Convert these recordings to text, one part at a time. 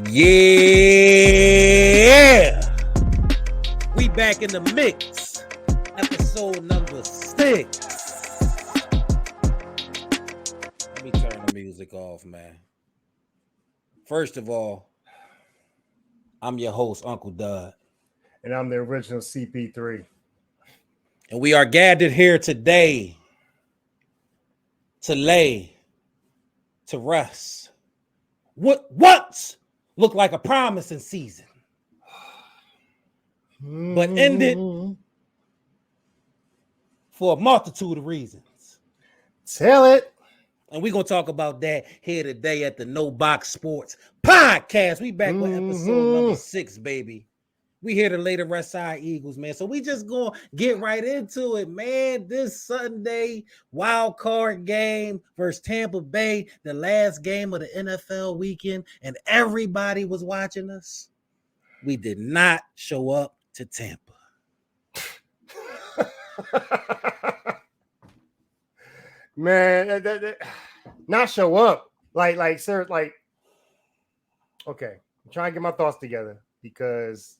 Yeah, we back in the mix. Episode number 6. Let me turn the music off, man. First of all, I'm your host, Uncle DuD. And I'm the original CP3. And we are gathered here today to lay to rest what once looked like a promising season, but ended for a multitude of reasons. Tell it. And we're going to talk about that here today at the No Box Sports Podcast. We back with episode number 6, baby. We here to lay the West Side Eagles, man. So we just going to get right into it, man. This Sunday, Wildcard game versus Tampa Bay, the last game of the NFL weekend, and everybody was watching us. We did not show up to Tampa. Man, not show up. Sir, okay. I'm trying to get my thoughts together because,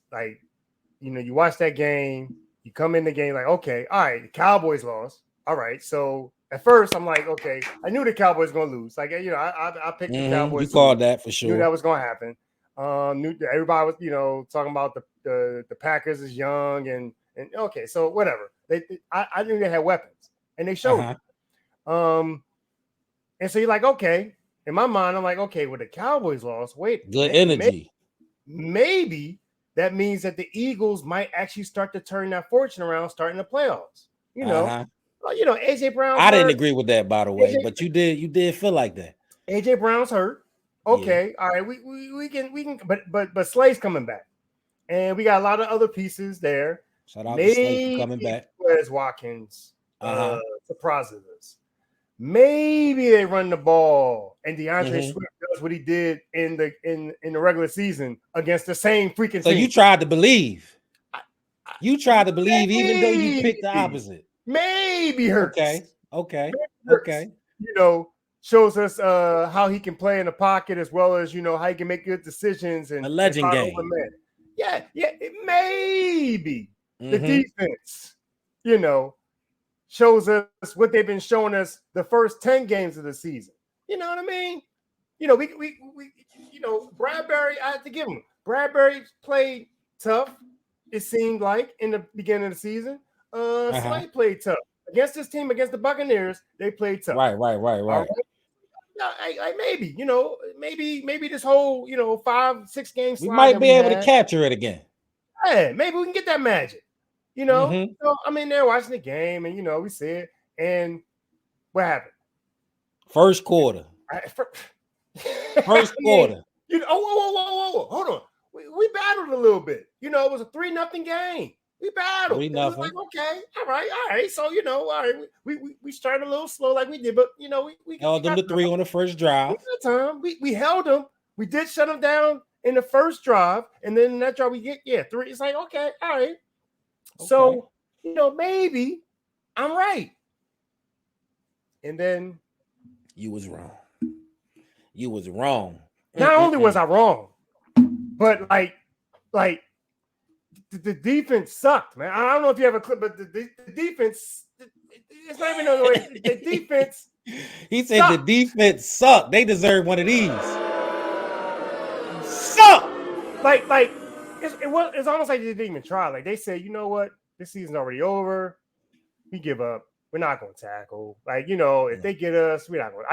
you watch that game, you come in the game okay, all right, the Cowboys lost. All right, so at first I'm like, okay, I knew the Cowboys were going to lose. I picked the Cowboys. You called that for sure. Knew that was going to happen. Knew everybody was, talking about the Packers is young and okay, so whatever. I knew they had weapons and they showed it. And so you're like, okay. In my mind, I'm like, okay, well, the Cowboys lost. Wait, good energy. Maybe that means that the Eagles might actually start to turn that fortune around, starting the playoffs. AJ Brown. I didn't agree with that, by the way, but you did feel like that. AJ Brown's hurt. Okay, yeah. All right, we can, but Slay's coming back, and we got a lot of other pieces there. Shout out to Slay for coming back. Whereas Watkins surprises us. Maybe they run the ball and DeAndre Swift does what he did in the regular season against the same freaking so team. You tried to believe. You tried to believe even though you picked the opposite. Maybe Hurts. Okay. Shows us how he can play in the pocket as well as how he can make good decisions and a legend game. Yeah, maybe the defense, shows us what they've been showing us the first 10 games of the season. You know what I mean? We Bradbury, I have to give him. Bradbury played tough, it seemed like, in the beginning of the season. Slay played tough. Against this team, against the Buccaneers, they played tough. Right. Maybe this whole, 5-6 games. We might be able to capture it again. Yeah, maybe we can get that magic. So I'm in there watching the game, and we see it. And what happened? First quarter. First quarter. Whoa. Hold on. We battled a little bit. It was a 3-0 game. We battled. 3-0. Like, okay, all right. So all right, we started a little slow like we did, but we held them to 3 on the first drive. Time we held them. We did shut them down in the first drive, and then in that drive we get 3. It's like, okay, all right. Okay. So maybe I'm right. And then you was wrong. You was wrong. Not only was I wrong, but like the defense sucked, man. I don't know if you have a clip, but the defense, it's not even another way. The defense. He said sucked. The defense sucked. They deserve one of these. Suck. It's almost like they didn't even try. Like they said, you know what? This season's already over. We give up. We're not going to tackle. If they get us, we're not going.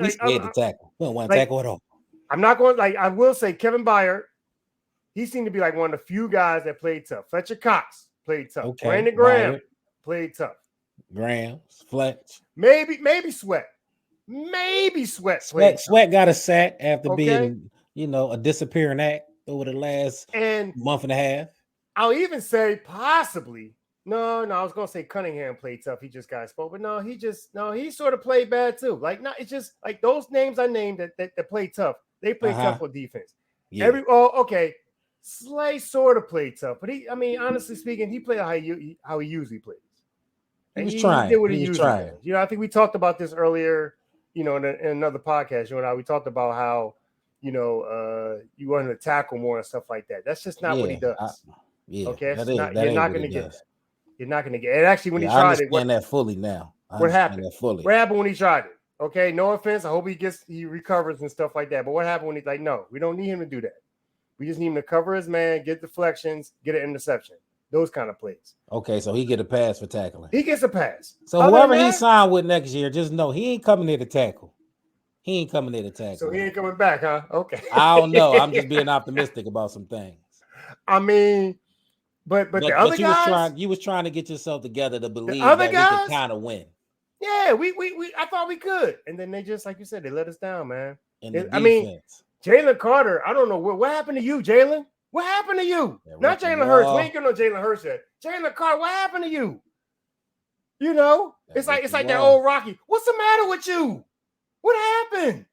We scared to tackle. We don't want to tackle at all. I'm not going. I will say, Kevin Byard. He seemed to be like one of the few guys that played tough. Fletcher Cox played tough. Okay. Brandon Graham played tough. Graham, Fletch. Maybe Sweat. Sweat got a sack after being, a disappearing act over the last month and a half. I'll even say possibly. No, I was gonna say Cunningham played tough. He just got exposed, but he sort of played bad too. It's just like those names I named that played tough. They played tough with defense. Yeah. Slay sort of played tough, but honestly speaking, he played how he usually plays. And he trying. Did what he usually does. I think we talked about this earlier, in another podcast. We talked about how, you want to tackle more and stuff like that. That's just not what he does. Okay, you're not going to get that. You're not going to get it. Actually, when he tried I understand that fully now. What happened? What happened when he tried it? Okay, no offense. I hope he recovers and stuff like that. But what happened when he's like, no, we don't need him to do that. We just need him to cover his man, get deflections, get an interception. Those kind of plays. Okay, so he get a pass for tackling. He gets a pass. So whoever he signed with next year, just know he ain't coming there to tackle. He ain't coming there to tackle. So he ain't coming back, huh? Okay. I don't know. I'm just being optimistic about some things. I mean, but the other guys, you was trying to get yourself together to believe that we could kind of win. Yeah, I thought we could, and then they just, like you said, they let us down, man. I mean, Jalen Carter, I don't know what happened to you, Jalen. What happened to you? Yeah, not Jalen Hurts. We ain't getting no Jalen Hurts yet. Jalen Carter, what happened to you? It's like that old Rocky. What's the matter with you? What happened?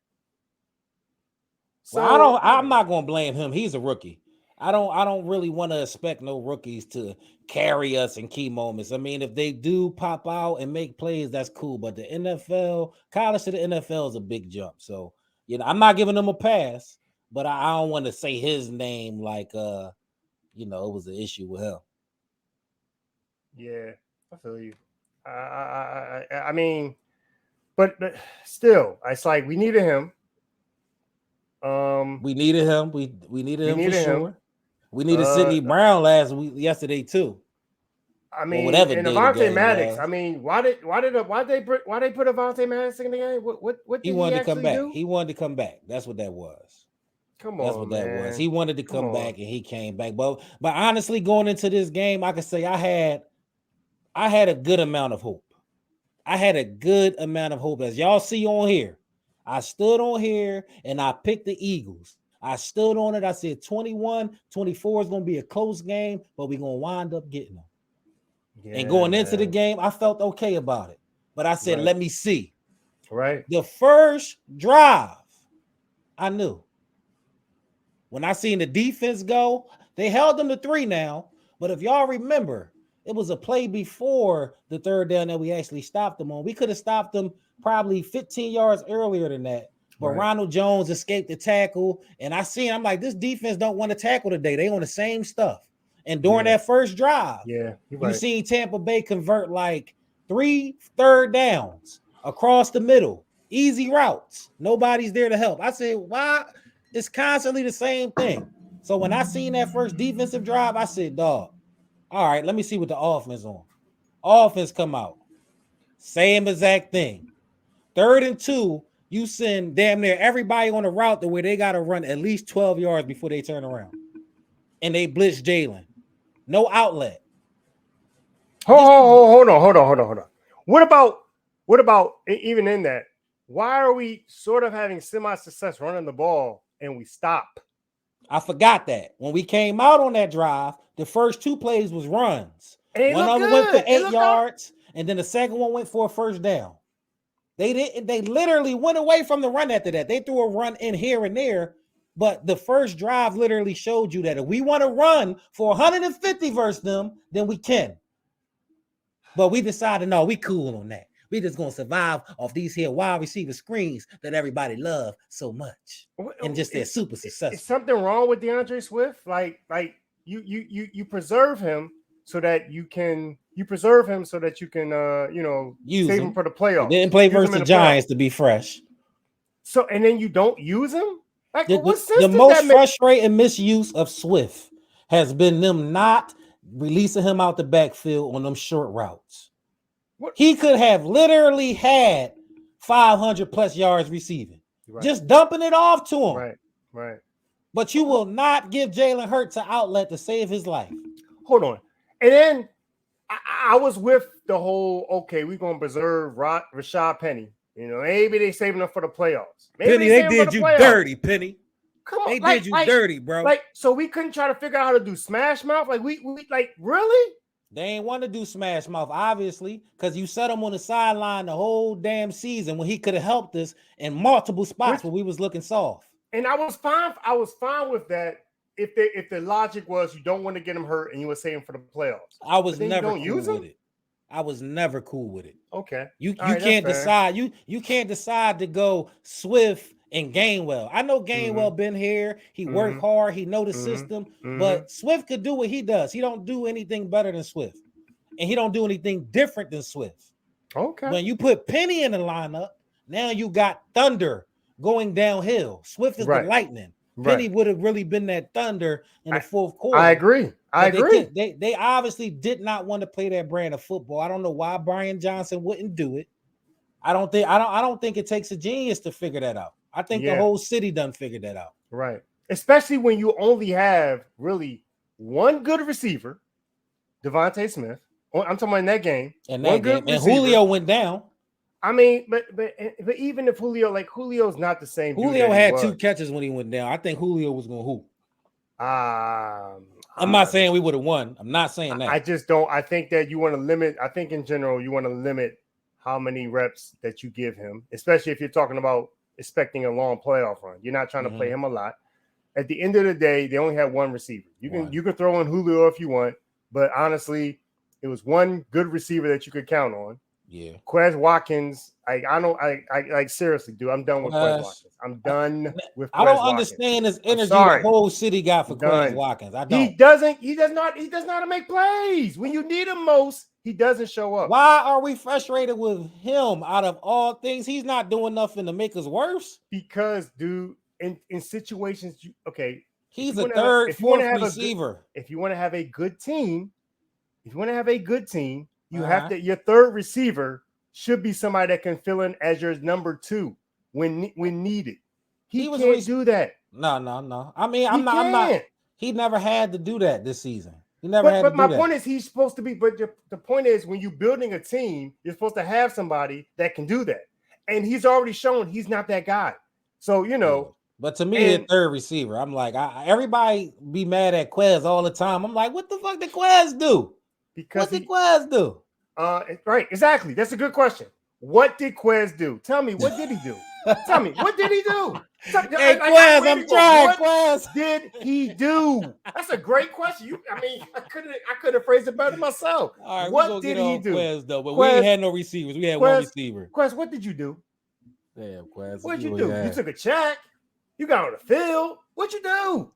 Well, I'm not gonna blame him. He's a rookie. I don't really want to expect no rookies to carry us in key moments. I mean, if they do pop out and make plays, that's cool. But the NFL, college to the NFL is a big jump. So, I'm not giving them a pass, but I don't want to say his name like, it was an issue with him. Yeah, I feel you. I mean, but still, it's like we needed him. We needed him. We needed him for sure. We needed Sidney Brown yesterday too. I mean, and Avonte Maddox. I mean, why they put Avonte Maddox in the game? What did he wanted to come back? Do? He wanted to come back. That's what that was. Come on, that's what man. That was. He wanted to come back, and he came back. But honestly, going into this game, I could say I had a good amount of hope. As y'all see on here, I stood on here and I picked the Eagles. I stood on it. I said 21-24 is going to be a close game, but we're going to wind up getting them. Yeah, and going into the game, I felt okay about it. But I said, let me see. Right. The first drive, I knew. When I seen the defense go, they held them to 3 now. But if y'all remember, it was a play before the third down that we actually stopped them on. We could have stopped them probably 15 yards earlier than that. But Ronald Jones escaped the tackle. And I'm like, this defense don't want to tackle today. They on the same stuff. And during that first drive, you seen Tampa Bay convert like 3 third downs across the middle. Easy routes. Nobody's there to help. I said, why? It's constantly the same thing. So when I seen that first defensive drive, I said, dog, all right, let me see what the offense on. Offense come out. Same exact thing. 3rd and 2, you send damn near everybody on the route to where they got to run at least 12 yards before they turn around. And they blitz Jalen. No outlet. Hold on. What about even in that? Why are we sort of having semi-success running the ball and we stop? I forgot that. When we came out on that drive, the first 2 plays was runs. One of them went for 8 yards, and then the second one went for a first down. They literally went away from the run after that. They threw a run in here and there, but the first drive literally showed you that if we want to run for 150 versus them, then we can. But we decided, no, we cool on that. We just gonna survive off these here wide receiver screens that everybody love so much, and just they're super successful. Is something wrong with DeAndre Swift? Like you preserve him so that you can use save him for the playoffs. Didn't play versus the Giants to be fresh. So and then you don't use him. Like the most frustrating misuse of Swift has been them not releasing him out the backfield on them short routes. He could have literally had 500 plus yards receiving, just dumping it off to him. Right. But you will not give Jalen Hurts an outlet to save his life. Hold on. And then I was with the whole, okay, we're going to preserve Rashad Penny. Maybe they saving him for the playoffs. Penny, they did you dirty, Penny. Come on. They did you dirty, bro. So we couldn't try to figure out how to do smash mouth? Like, we really? They ain't want to do smash mouth, obviously, because you set him on the sideline the whole damn season when he could have helped us in multiple spots where we was looking soft. And I was fine with that if the logic was you don't want to get him hurt and you were saving for the playoffs. I was never cool with it. I was never cool with it. Okay. You can't decide. You can't decide to go Swift and Gainwell. I know Gainwell been here. He worked hard. He know the system. But Swift could do what he does. He don't do anything better than Swift. And he don't do anything different than Swift. Okay. When you put Penny in the lineup, now you got Thunder going downhill. Swift is the lightning. Penny would have really been that thunder in the fourth quarter. I agree. They obviously did not want to play that brand of football. I don't know why Brian Johnson wouldn't do it. I don't think it takes a genius to figure that out. I think the whole city done figured that out. Right. Especially when you only have really one good receiver, Devontae Smith. I'm talking about in that game. And Julio went down. I mean, but even if Julio's not the same. Julio had 2 catches when he went down. I think Julio was going to hoop. I'm not saying we would have won. I'm not saying that. I just don't. I think that you want to limit. I think in general you want to limit how many reps that you give him, especially if you're talking about expecting a long playoff run. You're not trying to play him a lot. At the end of the day, they only have one receiver. You can throw in Julio if you want, but honestly, it was one good receiver that you could count on. Yeah, Quez Watkins. I seriously, dude. I'm done with Quez Watkins. I'm done with. I don't understand this energy the whole city got for Quez Watkins. I don't. He does not make plays when you need him most. He doesn't show up. Why are we frustrated with him? Out of all things, he's not doing nothing to make us worse. Because, dude, in situations, he's a third, fourth receiver. If you want to have a good team, you have to. Your third receiver should be somebody that can fill in as your number 2 when needed. He can't do that. No. I mean, I'm not. He never had to do that this season. He never had to do that. But my point is, he's supposed to be. But the point is, when you're building a team, you're supposed to have somebody that can do that, and he's already shown he's not that guy. So But to me, a third receiver, I'm like, everybody be mad at Quez all the time. I'm like, what the fuck did Quez do? What did Quez do? Right, exactly. That's a good question. What did Quez do? Tell me, what did he do? Tell me, what did he do? Hey, Quez, I'm trying, Quez. What did he do? That's a great question. I could have phrased it better myself. All right, what did he do? Quez, though, but we ain't had no receivers. We had one receiver. Quez, what did you do? Damn, Quez. What did you do? You took a check. You got on the field. What'd you do?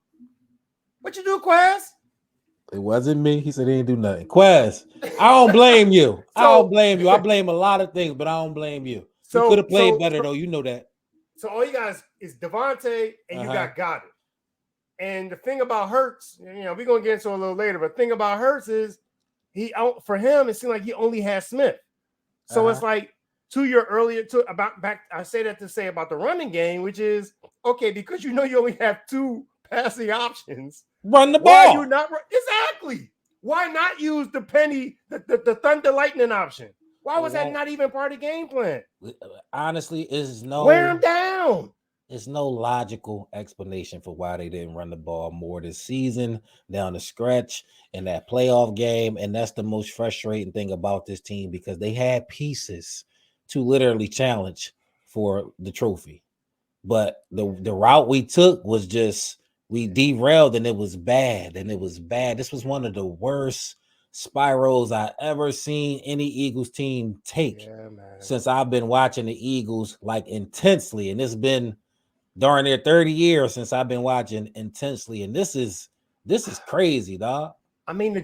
Quez? It wasn't me. He said he didn't do nothing. Quez, I don't blame you. I don't blame you. I blame a lot of things, but I don't blame you. You could have played better, though. You know that. So all you guys is Devontae, and you got Goddard. And the thing about Hurts, we're going to get into it a little later, but the thing about Hurts is for him, it seemed like he only has Smith. So it's like I say that to say about the running game, which is, okay, because you only have 2 passing options. Run the ball. Why you not exactly? Why not use the Penny, the Thunder Lightning option? Why was that not even part of the game plan? Honestly, wear him down. There's no logical explanation for why they didn't run the ball more this season down the stretch in that playoff game. And that's the most frustrating thing about this team, because they had pieces to literally challenge for the trophy. But the route we took was just, we derailed, and it was bad. This was one of the worst spirals I ever seen any Eagles team take since I've been watching the Eagles like intensely. And it's been during their 30 years since I've been watching intensely. And this is crazy, dog. I mean, the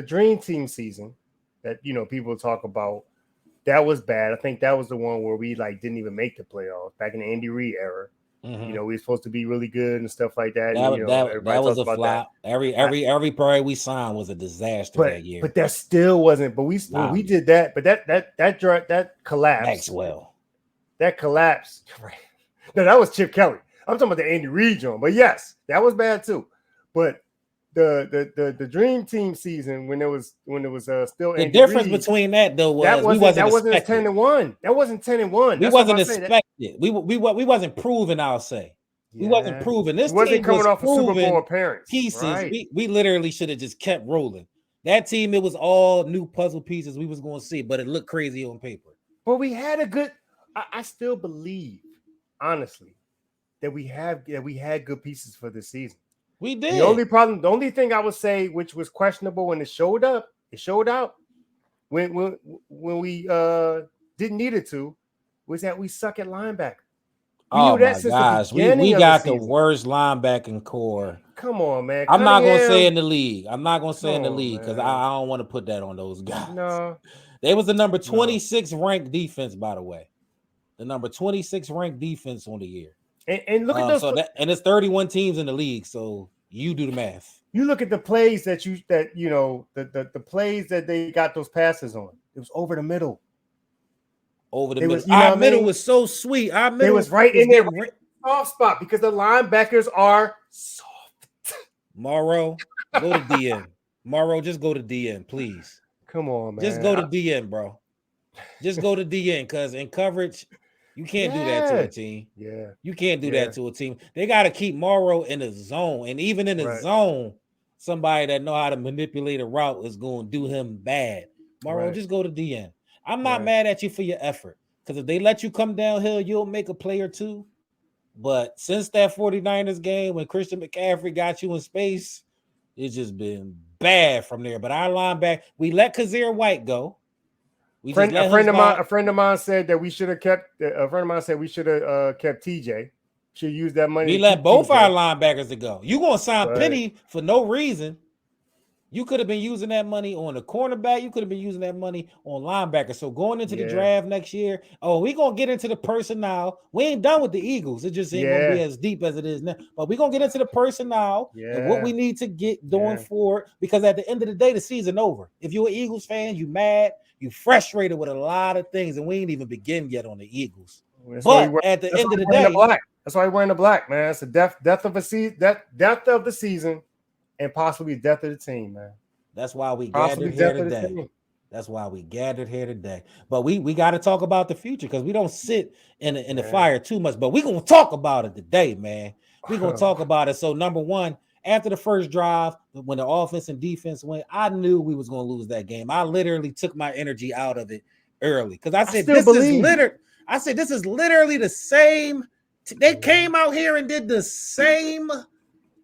dream team season that people talk about, that was bad. I think that was the one where we didn't even make the playoffs back in the Andy Reid era. We were supposed to be really good and stuff like that. That was a flop. Every parade we signed was a disaster that year. But that still wasn't. But we did that. But that collapsed. Maxwell. That collapsed. Right. No, that was Chip Kelly. I'm talking about the Andy Reid joint. But yes, that was bad too. But the dream team season when it was still the difference between that though was that wasn't 10-1. That wasn't 10-1. We wasn't expected. We wasn't proven. I'll say we wasn't proven. This wasn't coming off a Super Bowl appearance. Pieces. Right. We literally should have just kept rolling. That team, it was all new puzzle pieces we was going to see, but it looked crazy on paper. But we had a good. I still believe, honestly, that we had good pieces for this season. We did. The only thing I would say, which was questionable when it showed up when we didn't need it to, was that we suck at linebacker. We Oh knew that my since gosh, the beginning we of got the the season. worst linebacking core. Come on, man. I'm not gonna say Cunningham. in the league. I'm not gonna say in the Come on, league because man. I don't want to put that on those guys. No, They was the number 26 ranked defense, by the way. The number 26 ranked defense on the year. and look at those. And it's 31 teams in the league. So you do the math. You look at the plays that the plays that they got those passes on. It was over the middle. Over the It middle. was, Our middle was so sweet. Our middle was right in there, right soft spot because the linebackers are soft. Morrow, go to DN. Morrow, just go to DN, please. Come on, man. Just go to DN, bro. Just go to DN because in coverage, you can't do that to a team. Yeah. You can't do that to a team. They got to keep Morrow in the zone. And even in the zone, somebody that know how to manipulate a route is going to do him bad. Morrow, just go to DN. I'm not mad at you for your effort because if they let you come downhill, you'll make a play or two. But since that 49ers game when Christian McCaffrey got you in space, it's just been bad from there. But our linebacker, we let Kazir White go. A friend of mine said that we should have kept. A friend of mine said we should have kept TJ. Should use that money. We let both our linebackers to go. You gonna sign Penny for no reason? You could have been using that money on the cornerback. You could have been using that money on linebacker. So going into the draft next year, we gonna get into the personnel. We ain't done with the Eagles. It just ain't gonna be as deep as it is now. But we gonna get into the personnel and what we need to get going forward. Because at the end of the day, the season over. If you're an Eagles fan, you mad, you frustrated with a lot of things, and we ain't even begin yet on the Eagles. But at the end of the day, that's why we're wearing the black, man. It's the death of a season, death of the season. And possibly death of the team, man. That's why we gathered here today. That's why we gathered here today. But we got to talk about the future because we don't sit in the fire too much. But we're going to talk about it today, man. We're going to talk about it. So, number one, after the first drive, when the offense and defense went, I knew we was going to lose that game. I literally took my energy out of it early because I said, this is literally the same. They came out here and did the same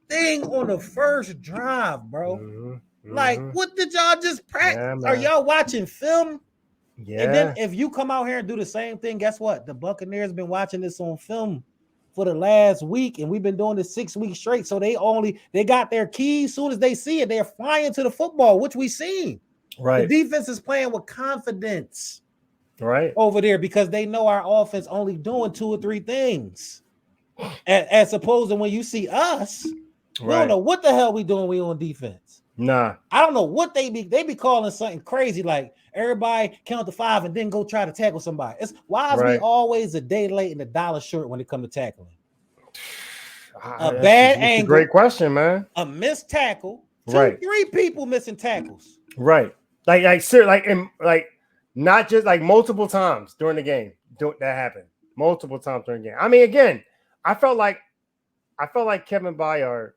thing on the first drive, bro. Like, what did y'all just practice? Are y'all watching film? Yeah. And then if you come out here and do the same thing, guess what? The Buccaneers been watching this on film for the last week, and we've been doing this 6 weeks straight. So they got their keys. As soon as they see it, they're flying to the football, which we seen. Right. The defense is playing with confidence. Right. Over there because they know our offense only doing 2 or 3 things. As opposed to when you see us. We don't know what the hell we doing. We on defense. Nah, I don't know what they be calling something crazy like everybody count to 5 and then go try to tackle somebody. It's why is we always a day late and $1 short when it comes to tackling? A bad angle. A great question, man. A missed tackle. 2-3 people missing tackles. Right. Like not just like multiple times during the game. That happened multiple times during the game. I mean, again, I felt like Kevin Byard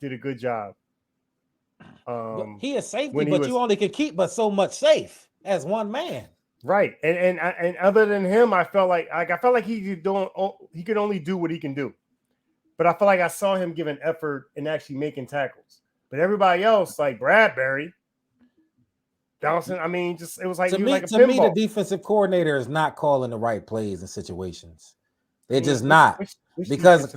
did a good job. He is safety, but you only can keep but so much safe as one man. Right. And other than him, I felt like he could only do what he can do. But I felt like I saw him give an effort in actually making tackles. But everybody else, like Bradbury, bouncing, I mean, just it was like to me, the defensive coordinator is not calling the right plays in situations. They're just not. Because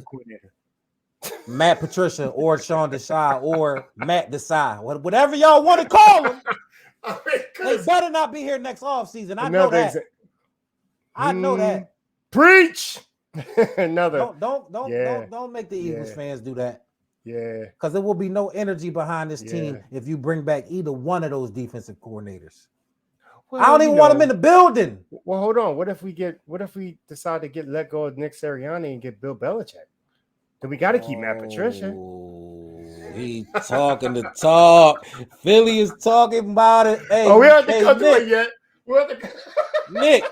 Matt Patricia or Sean Desai or Matt Desai, whatever y'all want to call them, they better not be here next offseason. I know that. I know that. Preach. Don't make the Eagles fans do that. Yeah. Because there will be no energy behind this team if you bring back either one of those defensive coordinators. Well, I don't even want them in the building. Well, hold on. What if we decide to let go of Nick Sirianni and get Bill Belichick? Then we got to keep Matt Patricia. He talking the talk. Philly is talking about it. Hey, we haven't come to it yet. Nick.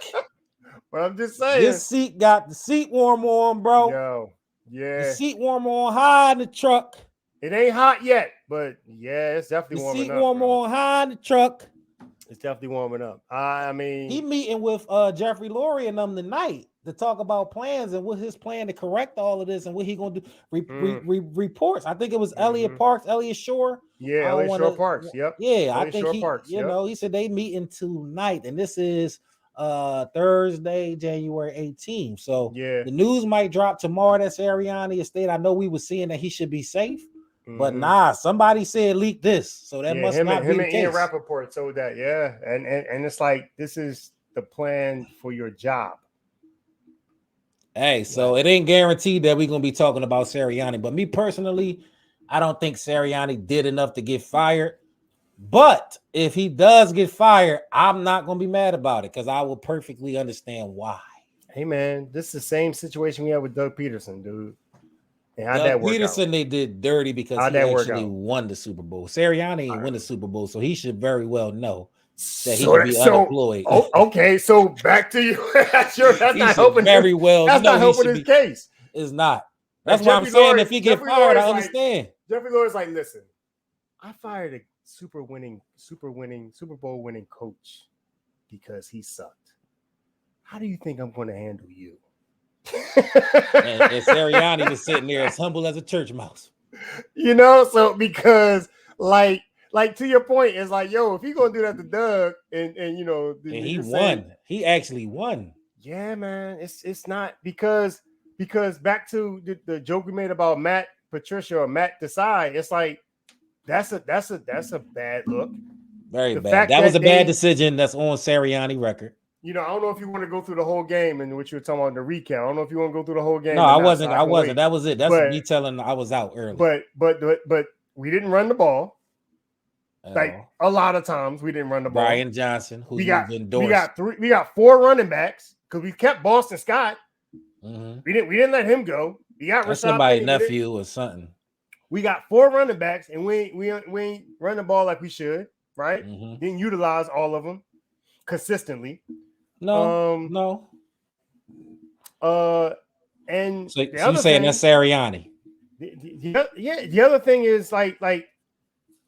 Well, I'm just saying. This seat got the seat warmer on, bro. Yo, yeah. The seat warmer on high in the truck. It ain't hot yet, but yeah, it's definitely warming up. The seat warmer on high in the truck. It's definitely warming up. I mean, he meeting with Jeffrey Lurie and them tonight to talk about plans and what his plan to correct all of this and what he gonna do. Reports. I think it was Elliot Shore. Yeah, Elliot Shore Parks. Yep. Yeah, I think he said they meeting tonight, and this is Thursday, January 18th. So Yeah. the news might drop tomorrow that Sirianni is stayed. I know we were seeing that he should be safe, but nah, somebody said leak this, so that must him not and be him the and case. Ian Rappaport told that, yeah, and it's like this is the plan for your job. Hey, so it ain't guaranteed that we're gonna be talking about Sirianni, but me personally, I don't think Sirianni did enough to get fired. But if he does get fired, I'm not gonna be mad about it because I will perfectly understand why. Hey man, this is the same situation we had with Doug Peterson, dude. And how'd Doug that work Peterson, out? they did dirty because How'd he that work actually out? won the Super Bowl. Sirianni ain't win the Super Bowl, so he should very well know that he So, could be unemployed. Okay, so back to you. That's he not should helping. very well That's know not he helping should his be. case. It's not. That's Like why I'm Jeffrey saying Lurie- if he get Jeffrey fired, Lurie's I like- understand. Jeffrey Lurie's like, listen, I fired a Super Bowl winning coach because he sucked. How do you think I'm going to handle you? and Sirianni was sitting there as humble as a church mouse. You know, so because like to your point, it's like, yo, if he gonna do that to Doug, and you know, And he won. He actually won. Yeah, man. It's not because back to the joke we made about Matt Patricia or Matt Desai, it's like that's a bad look. Very bad. That was a bad decision. That's on Sirianni record. You know, I don't know if you want to go through the whole game and what you were talking about in the recount. I don't know if you want to go through the whole game. No, I wasn't. That was it. That's me telling I was out early. But we didn't run the ball. Like a lot of times we didn't run the ball. Brian Johnson, who we got 4 running backs because we kept Boston Scott. Mm-hmm. We didn't let him go. We got Rashad somebody's nephew or something. We got 4 running backs and we ain't run the ball like we should, right? Mm-hmm. Didn't utilize all of them consistently. No. And so you saying that's Sirianni? The other thing is like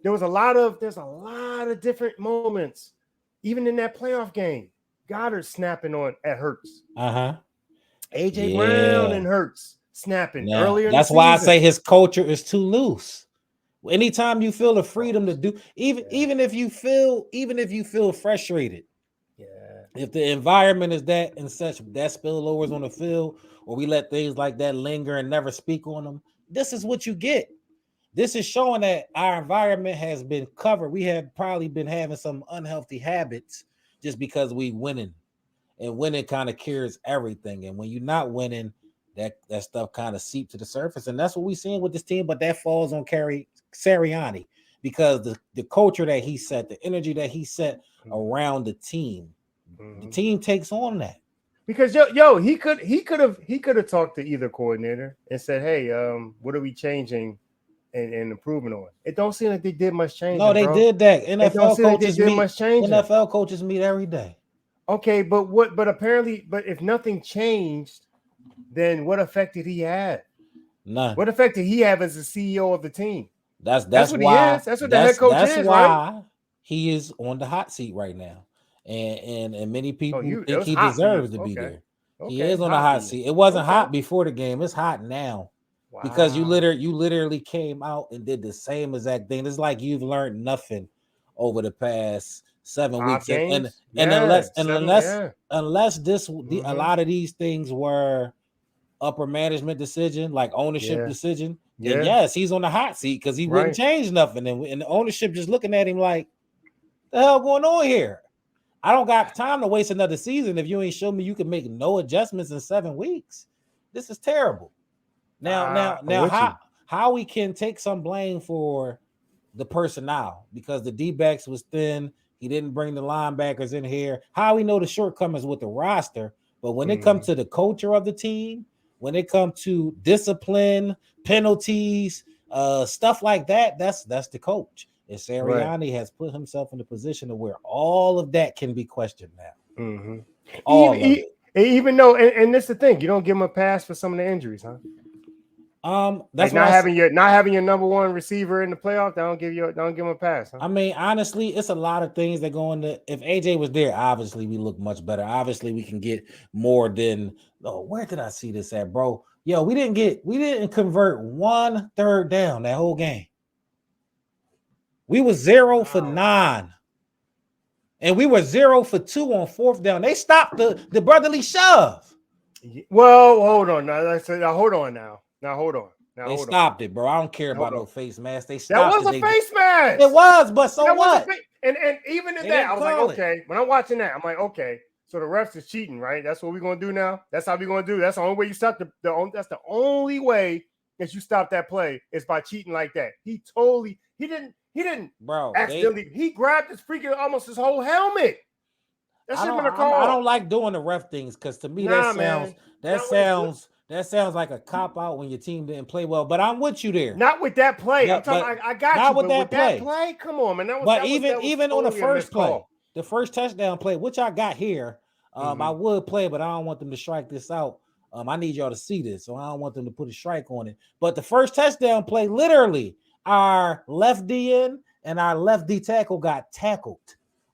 there's a lot of different moments, even in that playoff game. Goddard snapping at Hurts. AJ Brown and Hurts snapping earlier. That's why I say his culture is too loose. Anytime you feel the freedom to do, even if you feel frustrated. If the environment is that and such, that spillovers on the field, or we let things like that linger and never speak on them, this is what you get. This is showing that our environment has been covered. We have probably been having some unhealthy habits just because we winning, and winning kind of cures everything. And when you're not winning, that stuff kind of seeps to the surface, and that's what we're seeing with this team. But that falls on Sirianni because the culture that he set, the energy that he set around the team. The team takes on that because he could have talked to either coordinator and said, hey, what are we changing and improving on? It don't seem like they did much change. No, they did that. NFL coaches meet every day. Okay, but apparently if nothing changed, then what effect did he have? None. What effect did he have as the CEO of the team? That's what why he is. That's what the head coach is. That's why right? he is on the hot seat right now. And many people think he deserves to be there. He is on the hot seat. It wasn't hot before the game. It's hot now because you literally came out and did the same exact thing. It's like you've learned nothing over the past 7 weeks. And unless this a lot of these things were upper management decision, like ownership decision, then yes, he's on the hot seat because he wouldn't change nothing. And the ownership just looking at him like, the hell going on here? I don't got time to waste another season if you ain't show me you can make no adjustments in 7 weeks. This is terrible. Now, how we can take some blame for the personnel because the D-backs was thin. He didn't bring the linebackers in here. How we know the shortcomings with the roster, but when it comes to the culture of the team, when it comes to discipline, penalties, stuff like that, that's the coach. And Sirianni has put himself in a position to where all of that can be questioned now. Mm-hmm. All of it. Even though, and that's the thing, you don't give him a pass for some of the injuries, huh? That's like not having your number one receiver in the playoff. Don't give him a pass. Huh? I mean, honestly, it's a lot of things that go into. If AJ was there, obviously we look much better. Obviously, we can get more than. Oh, where did I see this at, bro? Yo, we didn't convert 1 third down that whole game. We was 0 for 9. And we were 0 for 2 on 4th down. They stopped the brotherly shove. Well, hold on. Now hold on now. They stopped it, bro. I don't care about no face mask. They stopped that was a face mask. It was, but so what? And even in that, I was like, okay. When I'm watching that, I'm like, okay. So the refs is cheating, right? That's what we're gonna do now. That's how we're gonna do. That's the only way you stop that's the only way that you stop that play is by cheating like that. He didn't bro accidentally. He grabbed his freaking almost his whole helmet. That should have been a call. I don't like doing the ref things because to me that sounds like a cop out when your team didn't play well. But I'm with you there. Not with that play. Yeah, I'm talking. I got not you. With but that with play, come on, man. Even on the first play, the first touchdown play, which I got here, I would play, but I don't want them to strike this out. I need y'all to see this, so I don't want them to put a strike on it. But the first touchdown play, literally, our left DN and our left D tackle got tackled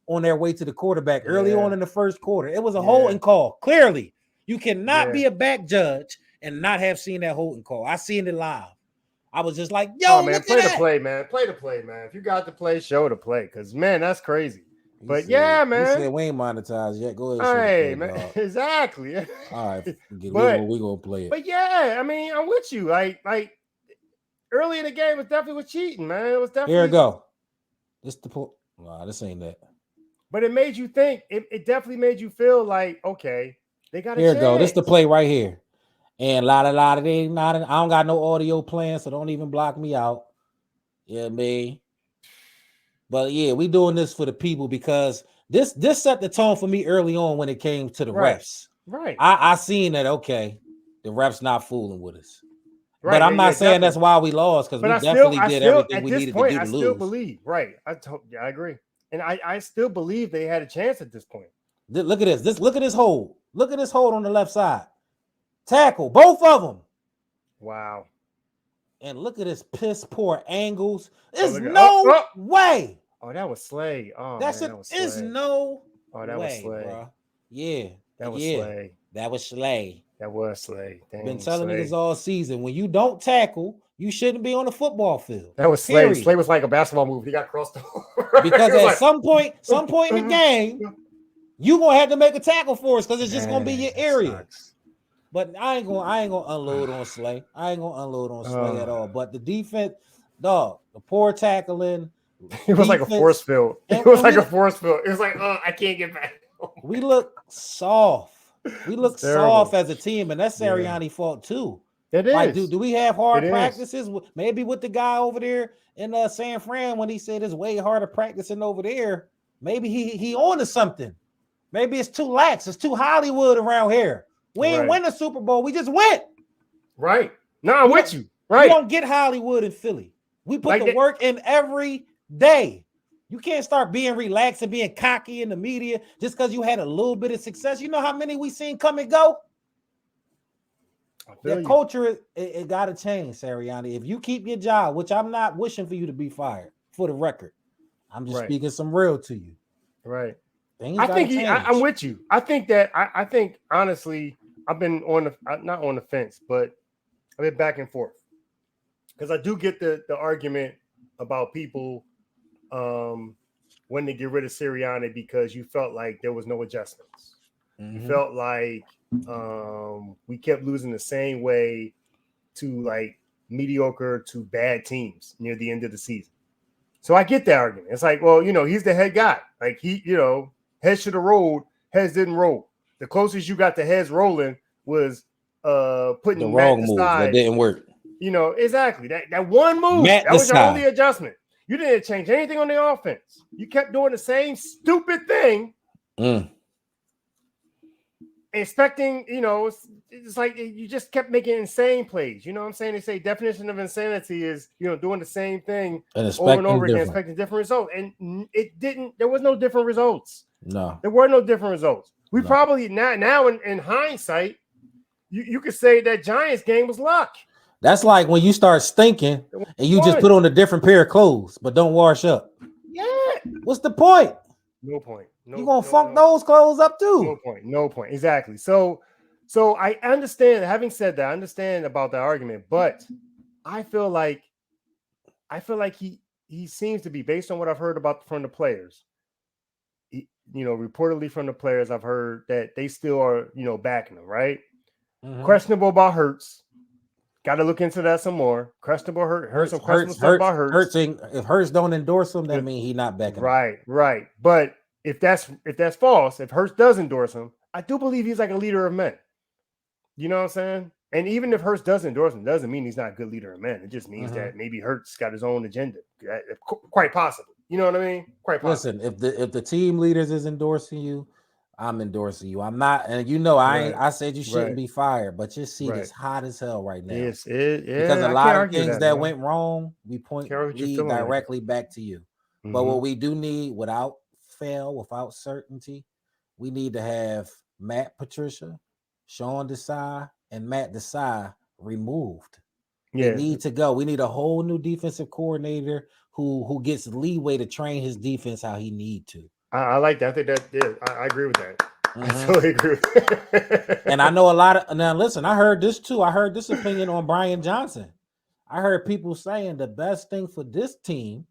on their way to the quarterback early on in the first quarter. It was a holding call. Clearly, you cannot be a back judge and not have seen that holding call. I seen it live. I was just like, yo, man, play the play, man. Play the play, man. If you got the play, show the play. Because, man, that's crazy. But man. He said we ain't monetized yet. Go ahead. Hey, man. Dog. Exactly. All right. We're going to play it. But, yeah, I mean, I'm with you. Like early in the game, it definitely was cheating, man. It was definitely. Here we go. This the point. Nah, this ain't that. But it made you think. It definitely made you feel like, okay, they got a chance. Here go. This the play right here. And I don't got no audio playing, so don't even block me out. Yeah, me. But yeah, we doing this for the people because this set the tone for me early on when it came to the refs. Right. I seen that, okay, the refs not fooling with us. Right. But I'm not saying that's why we lost because we definitely did everything we needed to do to lose. I still believe, right. I agree. And I still believe they had a chance at this point. Look at this. Look at this hold. Look at this hold on the left side. Tackle, both of them. Wow. And look at this piss poor angles. There's no way. Oh, that was Slay. Oh, that's man, it. There's no that way, was Slay. Bro. Yeah. That was Slay. That was Slay. That was Slay. Dang, been telling niggas all season. When you don't tackle, you shouldn't be on the football field. That was Slay. Slay was like a basketball move. He got crossed over. Because at some point in the game, you gonna have to make a tackle for us because it's just gonna be your area. Sucks. But I ain't gonna unload on Slay. I ain't gonna unload on Slay at all. But the defense, dog, the poor tackling. It was like a force field. It was like a force field. It was like, I can't get back. We look soft. We look soft as a team, and that's Sirianni's fault too. It is. Like, do we have hard practices? Maybe with the guy over there in San Fran when he said it's way harder practicing over there. Maybe he on to something. Maybe it's too lax. It's too Hollywood around here. We ain't win the Super Bowl. We just went. Right. No, I'm with you. Right. We don't get Hollywood in Philly. We put the work in every day. You can't start being relaxed and being cocky in the media just because you had a little bit of success. You know how many we seen come and go? The culture, it got to change, Sirianni. If you keep your job, which I'm not wishing for you to be fired, for the record. I'm just speaking some real to you. Right. I'm with you. I think honestly, I've been not on the fence, but I've been back and forth. Because I do get the argument about people when they get rid of Sirianni because you felt like there was no adjustments. Mm-hmm. You felt like we kept losing the same way to like mediocre to bad teams near the end of the season. So I get that argument. It's like, well, he's the head guy. Like heads should have rolled, heads didn't roll. The closest you got to heads rolling was putting the wrong move that didn't work. Exactly. That one move, that was your only adjustment. You didn't change anything on the offense. You kept doing the same stupid thing. Expecting, it's like you just kept making insane plays. You know what I'm saying? They say definition of insanity is, doing the same thing over and over again, expecting different results. And there was no different results. No. There were no different results. We probably now in hindsight, you could say that Giants game was luck. That's like when you start stinking and you just put on a different pair of clothes, but don't wash up. Yeah. What's the point? No point. You're going to funk those clothes up too. No point. Exactly. So I understand, having said that, I understand about that argument, but I feel like he seems to be, based on what I've heard from the players, reportedly from the players I've heard that they still are, backing him, right? Mhm. Questionable about Hurts. Got to look into that some more. Questionable Hurts, some questionable stuff about Hurts. If Hurts don't endorse him, that means he's not backing him. Right. But if that's false, if Hurts does endorse him, I do believe he's like a leader of men. You know what I'm saying? And even if Hurts does endorse him, doesn't mean he's not a good leader of men. It just means that maybe Hurts got his own agenda. Quite possible. You know what I mean? Quite possible. Listen, if the team leaders is endorsing you, I'm endorsing you. I'm not, and I said you shouldn't be fired, but your seat is hot as hell right now. Because a lot of things that went wrong, we lead directly back to you. Mm-hmm. But what we do need, without certainty, we need to have Matt Patricia, Sean Desai, and Matt Desai removed. They need to go. We need a whole new defensive coordinator who gets leeway to train his defense how he need to. I like that. I think I agree with that. I totally agree with that. And I know a lot of, now listen, I heard this too. I heard this opinion on Brian Johnson. I heard people saying the best thing for this team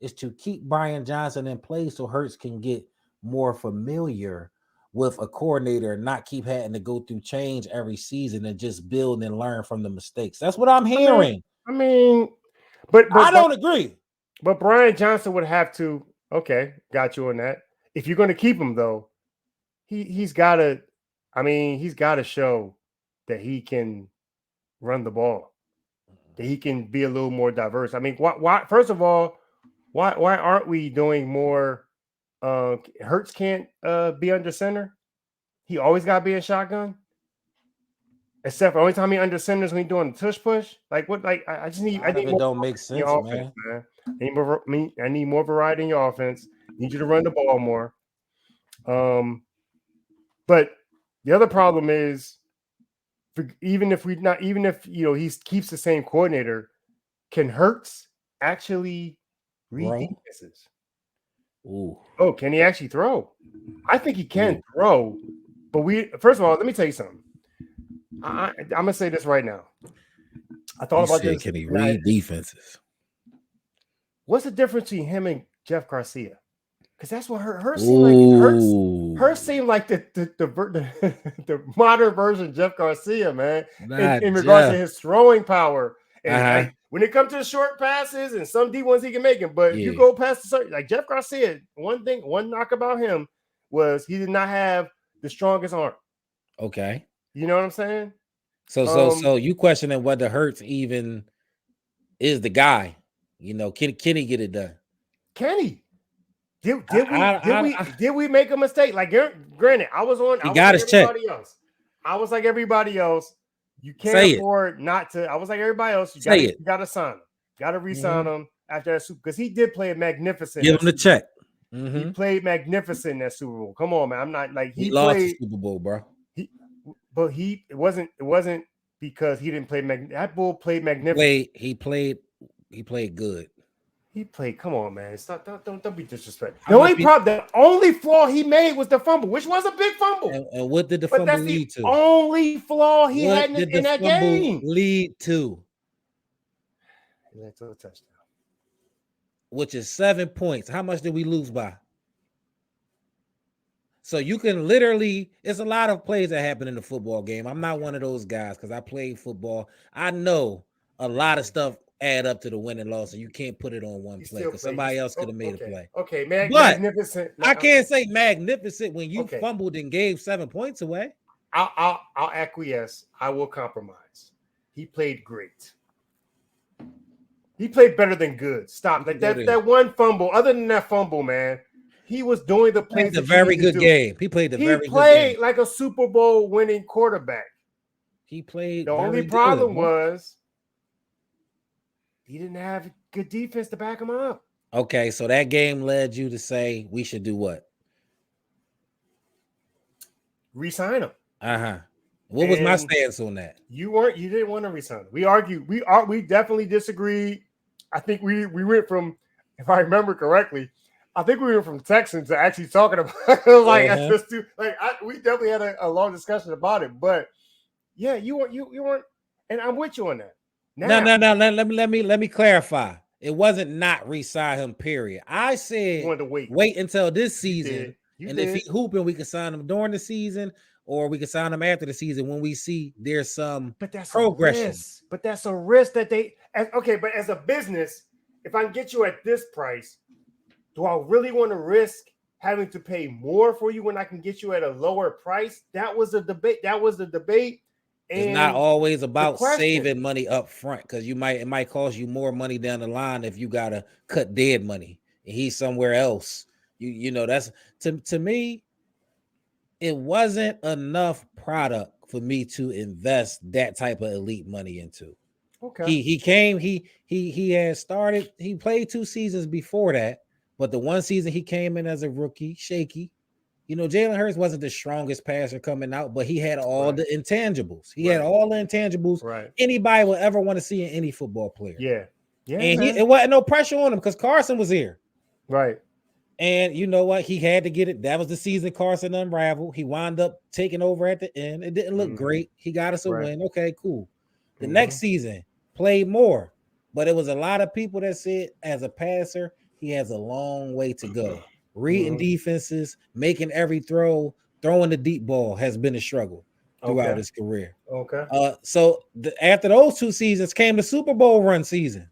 is to keep Brian Johnson in place so Hurts can get more familiar with a coordinator and not keep having to go through change every season and just build and learn from the mistakes. That's what I'm hearing. But I don't agree. But Brian Johnson would have to. Okay, got you on that. If you're going to keep him, though, he's got to. He's got to show that he can run the ball, that he can be a little more diverse. Why? First of all, why aren't we doing more? Hurts can't be under center. He always got to be a shotgun. Except for the only time he under center is when he's doing the tush push. Like what? Like I just need. I need it more don't make sense, offense, man. I need more variety in your offense. I need you to run the ball more. But the other problem is, even if he keeps the same coordinator, can Hurts actually read defenses? Ooh. Oh, can he actually throw? I think he can throw. But first of all, let me tell you something. I'm gonna say this right now. I thought about this. Can he read defenses? What's the difference between him and Jeff Garcia? Because that's what Hurts seemed like. Hurts seemed like the modern version of Jeff Garcia, man. In regards to his throwing power, and like, when it comes to the short passes and some deep ones he can make them. But if you go past the certain, like Jeff Garcia, one knock about him was he did not have the strongest arm. Okay. You know what I'm saying? So you questioning whether Hurts even is the guy? Can he get it done? Can he? Did we make a mistake? Like, granted, I was like everybody else. You can't afford not to. I was like everybody else. You got to sign him. Got to re-sign him after that because he did play magnificent. Give him the check. He played magnificent in that Super Bowl. Come on, man. I'm not like he lost the Super Bowl, bro. It wasn't because he didn't play. That Bull played magnificent. He played good. He played. Come on, man. Don't be disrespectful. The only flaw he made was the fumble, which was a big fumble. And what did the fumble lead to? Only flaw he had in that game. Lead to? He led to a touchdown, which is 7 points. How much did we lose by? So you can literally, it's a lot of plays that happen in the football game. I'm not one of those guys because I played football. I know a lot of stuff add up to the win and loss, and you can't put it on one play because somebody else could have made a play. Okay, magnificent. I can't say magnificent when you fumbled and gave 7 points away. I'll acquiesce. I will compromise. He played great. He played better than good. Stop. Like that one fumble. Other than that fumble, man, he was doing the plays. He played a very good game. He played very good game. Like a Super Bowl winning quarterback. He played. The only problem was he didn't have good defense to back him up. Okay, so that game led you to say we should do what? Resign him. What was my stance on that? You didn't want to resign him. We argued. We definitely disagreed. I think we went from, if I remember correctly, I think we were from Texans to actually talking about it. We definitely had a long discussion about it. But yeah, you weren't, and I'm with you on that. No. Let me clarify. It wasn't not re-sign him. Period. I said you wanted to wait until this season And if he hooping, we can sign him during the season, or we can sign him after the season when we see there's some progression. But that's a risk that they. Okay, but as a business, if I can get you at this price, do I really want to risk having to pay more for you when I can get you at a lower price? That was the debate. It's not always about saving money up front, because it might cost you more money down the line if you gotta cut dead money and he's somewhere else. You know, that's to me, it wasn't enough product for me to invest that type of elite money into. Okay. He had started, he played 2 seasons before that, but the one season he came in as a rookie, shaky. You know, Jalen Hurts wasn't the strongest passer coming out, but he had all the intangibles. He had all the intangibles anybody would ever want to see in any football player. Yeah. And it wasn't no pressure on him because Carson was here. Right. And you know what? He had to get it. That was the season Carson unraveled. He wound up taking over at the end. It didn't look great. He got us a win. Okay, cool. The next season, played more. But it was a lot of people that said, as a passer, he has a long way to go. Reading defenses, making every throw, throwing the deep ball has been a struggle throughout his career. Okay. So after those 2 seasons came the Super Bowl run season,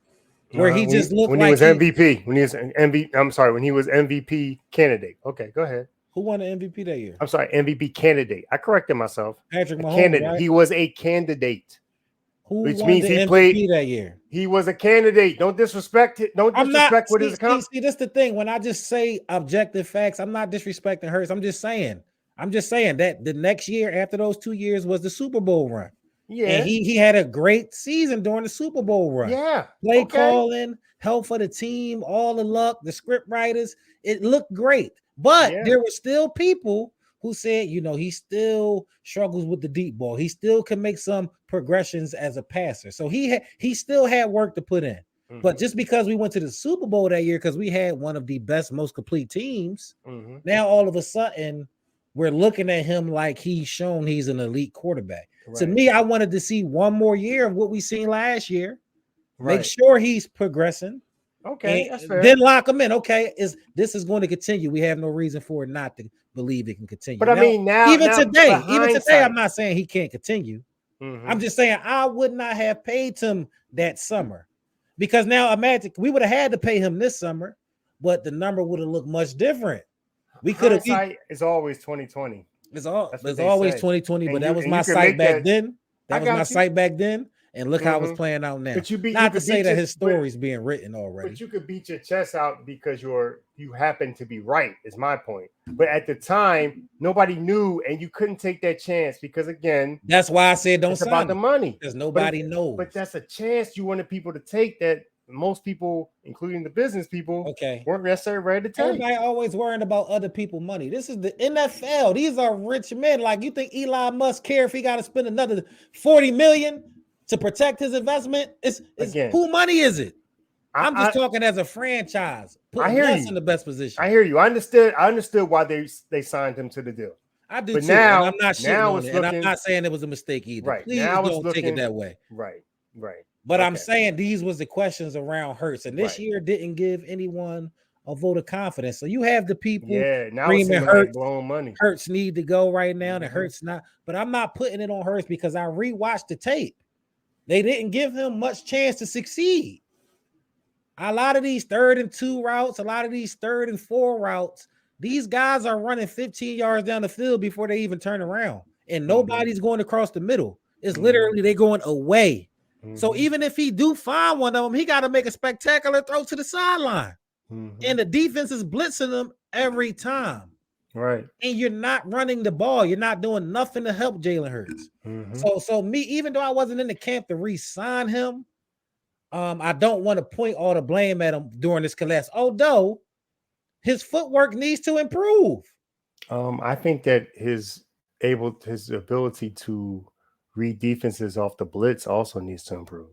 where he just looked when like he was MVP. When he was MVP, I'm sorry, when he was MVP candidate. Okay, go ahead. Who won the MVP that year? I'm sorry, MVP candidate. I corrected myself. Patrick Mahomes. Candidate. Right? He was a candidate. Which means he played that year. He was a candidate. Don't disrespect it. Don't disrespect what his account. See, that's the thing. When I just say objective facts, I'm not disrespecting Hurts. I'm just saying that the next year after those 2 years was the Super Bowl run. Yeah, and he had a great season during the Super Bowl run. Yeah, play calling, help for the team, all the luck, the script writers. It looked great, but there were still people who said, you know, he still struggles with the deep ball. He still can make some progressions as a passer. So he still had work to put in. But just because we went to the Super Bowl that year, because we had one of the best, most complete teams, now all of a sudden we're looking at him like he's shown he's an elite quarterback. To me, I wanted to see one more year of what we seen last year. Make sure he's progressing. Okay, that's fair. Then lock him in. Okay, this is going to continue. We have no reason for it not to believe it can continue. But now, even today, I'm not saying he can't continue. I'm just saying I would not have paid him that summer, because now imagine we would have had to pay him this summer, but the number would have looked much different. We could have. It's always 2020. It's always 2020, but that was my sight back then. That was my sight back then. And look how it's playing out now. But not to say that his story's being written already. But you could beat your chest out because you happen to be right, is my point. But at the time, nobody knew, and you couldn't take that chance because, again, that's why I said don't sign about the money. Because nobody knows. But that's a chance you wanted people to take that most people, including the business people, weren't necessarily ready to take. Everybody always worrying about other people's money. This is the NFL. These are rich men. Like, you think Elon Musk care if he got to spend another $40 million to protect his investment? It's who money is it? I'm just talking as a franchise. Putting us in the best position. I hear you. I understood why they signed him to the deal. I do too. Now, and I'm not shitting on it. And I'm not saying it was a mistake either. Right. Please don't take it that way. Right. But I'm saying these was the questions around Hurts. And this year didn't give anyone a vote of confidence. So you have the people screaming Hurts, blowing money. Hurts need to go right now, and Hurts not. But I'm not putting it on Hurts because I rewatched the tape. They didn't give him much chance to succeed. A lot of these 3rd and 2 routes, a lot of these 3rd and 4 routes, these guys are running 15 yards down the field before they even turn around. And nobody's going across the middle. It's literally they going away. So even if he do find one of them, he got to make a spectacular throw to the sideline. And the defense is blitzing them every time. Right. And you're not running the ball. You're not doing nothing to help Jalen Hurts. So me, even though I wasn't in the camp to re-sign him, I don't want to point all the blame at him during this collapse. Although his footwork needs to improve. I think that his ability to read defenses off the blitz also needs to improve.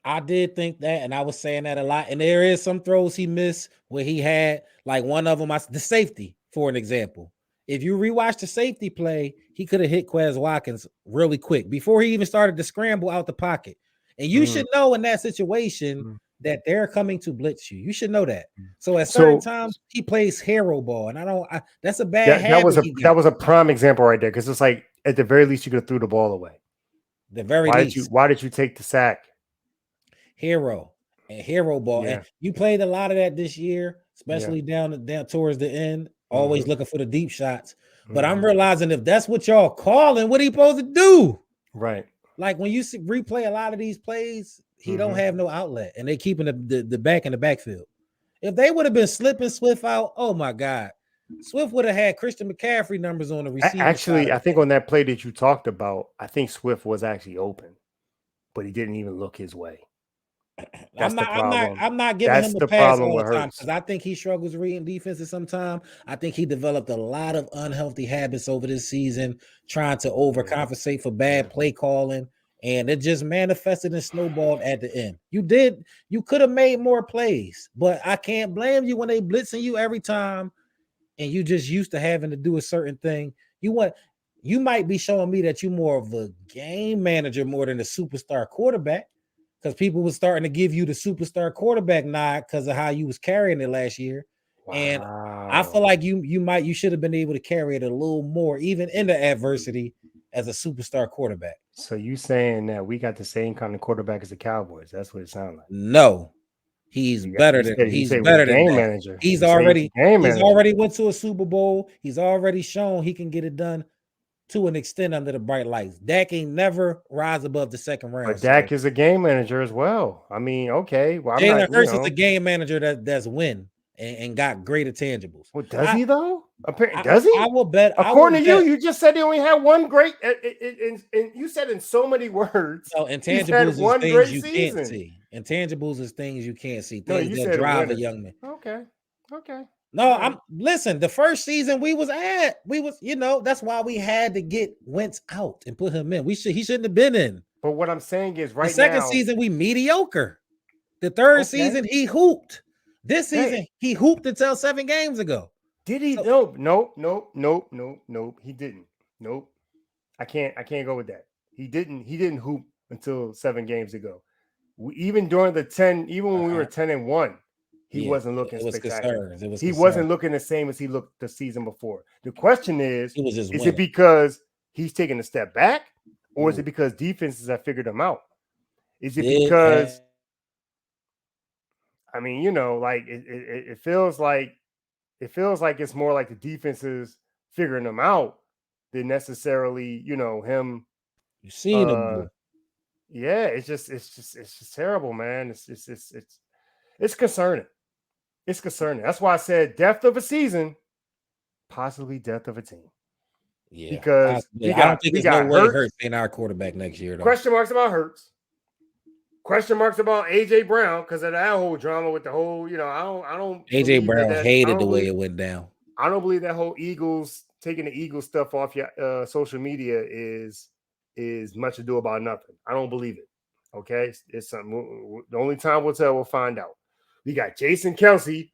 I did think that, and I was saying that a lot. And there is some throws he missed where he had, like one of them, the safety, for an example. If you rewatch the safety play, he could have hit Quez Watkins really quick before he even started to scramble out the pocket. And you should know in that situation, that they're coming to blitz you. You should know that. So at certain So times he plays hero ball, and that's a bad that was habit a he got. that was a prime example right there, because it's like at the very least you could have threw the ball away. The very least. Why did you take the sack? Hero and hero ball. Yeah. And you played a lot of that this year, especially down towards the end, always looking for the deep shots. But I'm realizing if that's what y'all calling, what he supposed to do? Right. Like when you replay a lot of these plays, he don't have no outlet, and they keeping the back in the backfield. If they would have been slipping Swift out, oh my God, Swift would have had Christian McCaffrey numbers on the receiver. Actually, I think on that play that you talked about, I think Swift was actually open, but he didn't even look his way. I'm not giving him a pass all the time, because I think he struggles reading defenses sometimes. I think he developed a lot of unhealthy habits over this season, trying to overcompensate for bad play calling, and it just manifested and snowballed at the end. You could have made more plays, but I can't blame you when they blitzing you every time, and you just used to having to do a certain thing. You might be showing me that you're more of a game manager more than a superstar quarterback. Because people were starting to give you the superstar quarterback nod because of how you was carrying it last year. Wow. And I feel like you should have been able to carry it a little more, even in the adversity, as a superstar quarterback. So you saying that we got the same kind of quarterback as the Cowboys? That's what it sounds like. No, he's better than game manager. He's already went to a Super Bowl. He's already shown he can get it done to an extent under the bright lights. Dak ain't never rise above the second round. But Dak is a game manager as well. I mean, okay. Well, Jalen Hurts is a game manager that's win and got greater tangibles. Well, does he though? Does he? I will bet. According to you just said he only had one great. And you said in so many words. No, intangibles is things you can't see. Intangibles is things you can't see. Things that drive a young man. Okay. No, listen, the first season we was, that's why we had to get Wentz out and put him in. He shouldn't have been in. But what I'm saying is the second season we mediocre. The third season he hooped. This season he hooped until 7 games ago. Did he? Nope. He didn't. Nope. I can't go with that. He didn't hoop until 7 games ago. Even during even when we were 10-1. He wasn't looking spectacular. He wasn't looking the same as he looked the season before. The question is it because he's taking a step back, or is it because defenses have figured him out? Is it because, I mean, like it feels like it's more like the defenses figuring them out than necessarily, him. You seen him. Yeah, it's just terrible, man. It's concerning. It's concerning. That's why I said depth of a season, possibly depth of a team. Yeah, because I don't think there's no way Hurts being our quarterback next year. Though. Question marks about Hurts. Question marks about AJ Brown because of that whole drama with the whole. I don't. AJ Brown hated the way it went down. I don't believe that whole taking the Eagles stuff off your social media is much ado about nothing. I don't believe it. Okay, it's something. The only time we'll tell. We'll find out. We got Jason Kelce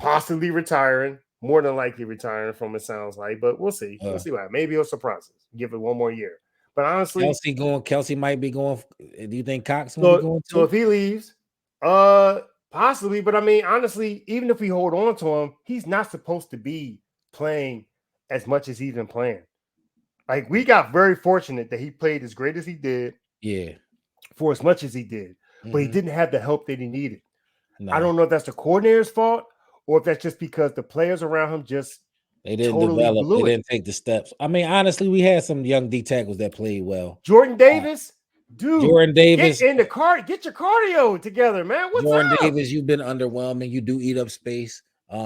possibly retiring, more than likely retiring from it sounds like, but we'll see. We'll see what. Maybe he'll surprise us. Give it one more year. But honestly, Kelce might be going. Do you think Cox will be going too? So if he leaves, possibly. But I mean, honestly, even if we hold on to him, he's not supposed to be playing as much as he's been playing. Like we got very fortunate that he played as great as he did. Yeah. For as much as he did, but he didn't have the help that he needed. No. I don't know if that's the coordinator's fault or if that's just because the players around him they didn't develop. They didn't take the steps. I mean, honestly, we had some young D tackles that played well. Jordan Davis, get in the car, get your cardio together, man. What's Jordan up? Davis, you've been underwhelming. You do eat up space.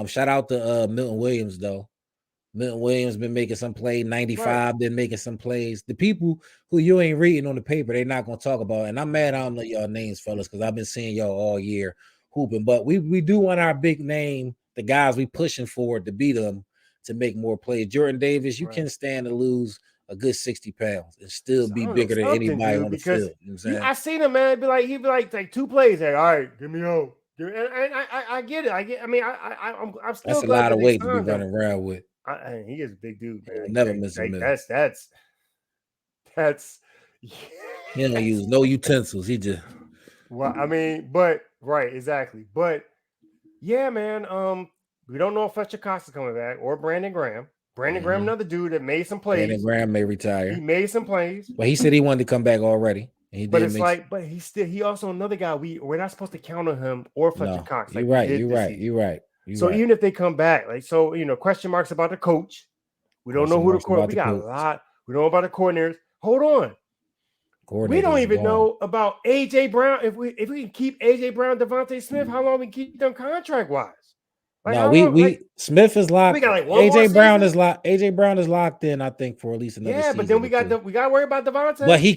Shout out to Milton Williams though. Milton Williams been making some plays. 95 been making some plays. The people who you ain't reading on the paper, they're not gonna talk about. And I'm mad I don't know y'all names, fellas, because I've been seeing y'all all year hooping. But we do want our big name, the guys we pushing for to beat them to make more plays. Jordan Davis, you can stand to lose a good 60 pounds and still be bigger than anybody on the field. You know I seen him, man. He'd be like 2 plays. Like, all right, give me hope. And I get it. I'm still. That's a lot of weight to be running around with. He is a big dude, man. Never miss a minute. That's he don't use no utensils. He just. Well, I mean, but Right, exactly. But yeah, man. We don't know if Fletcher Cox is coming back or Brandon Graham. Brandon Graham, another dude that made some plays. Brandon Graham may retire. He made some plays. Well, he said he wanted to come back already. He But did it's make like, but he also another guy. We're not supposed to count on him or Fletcher Cox. You're Like right. You're right. So even if they come back, like so, question marks about the coach. We don't know who the coach. We got a lot. We don't know about the coordinators. Hold on. We don't even know about AJ Brown. If we can keep AJ Brown, Devontae Smith, how long we keep them contract wise? Like, no, Smith is locked. We got like AJ Brown is locked. AJ Brown is locked in, I think, for at least another season. Yeah, but then we got to worry about Devontae. But he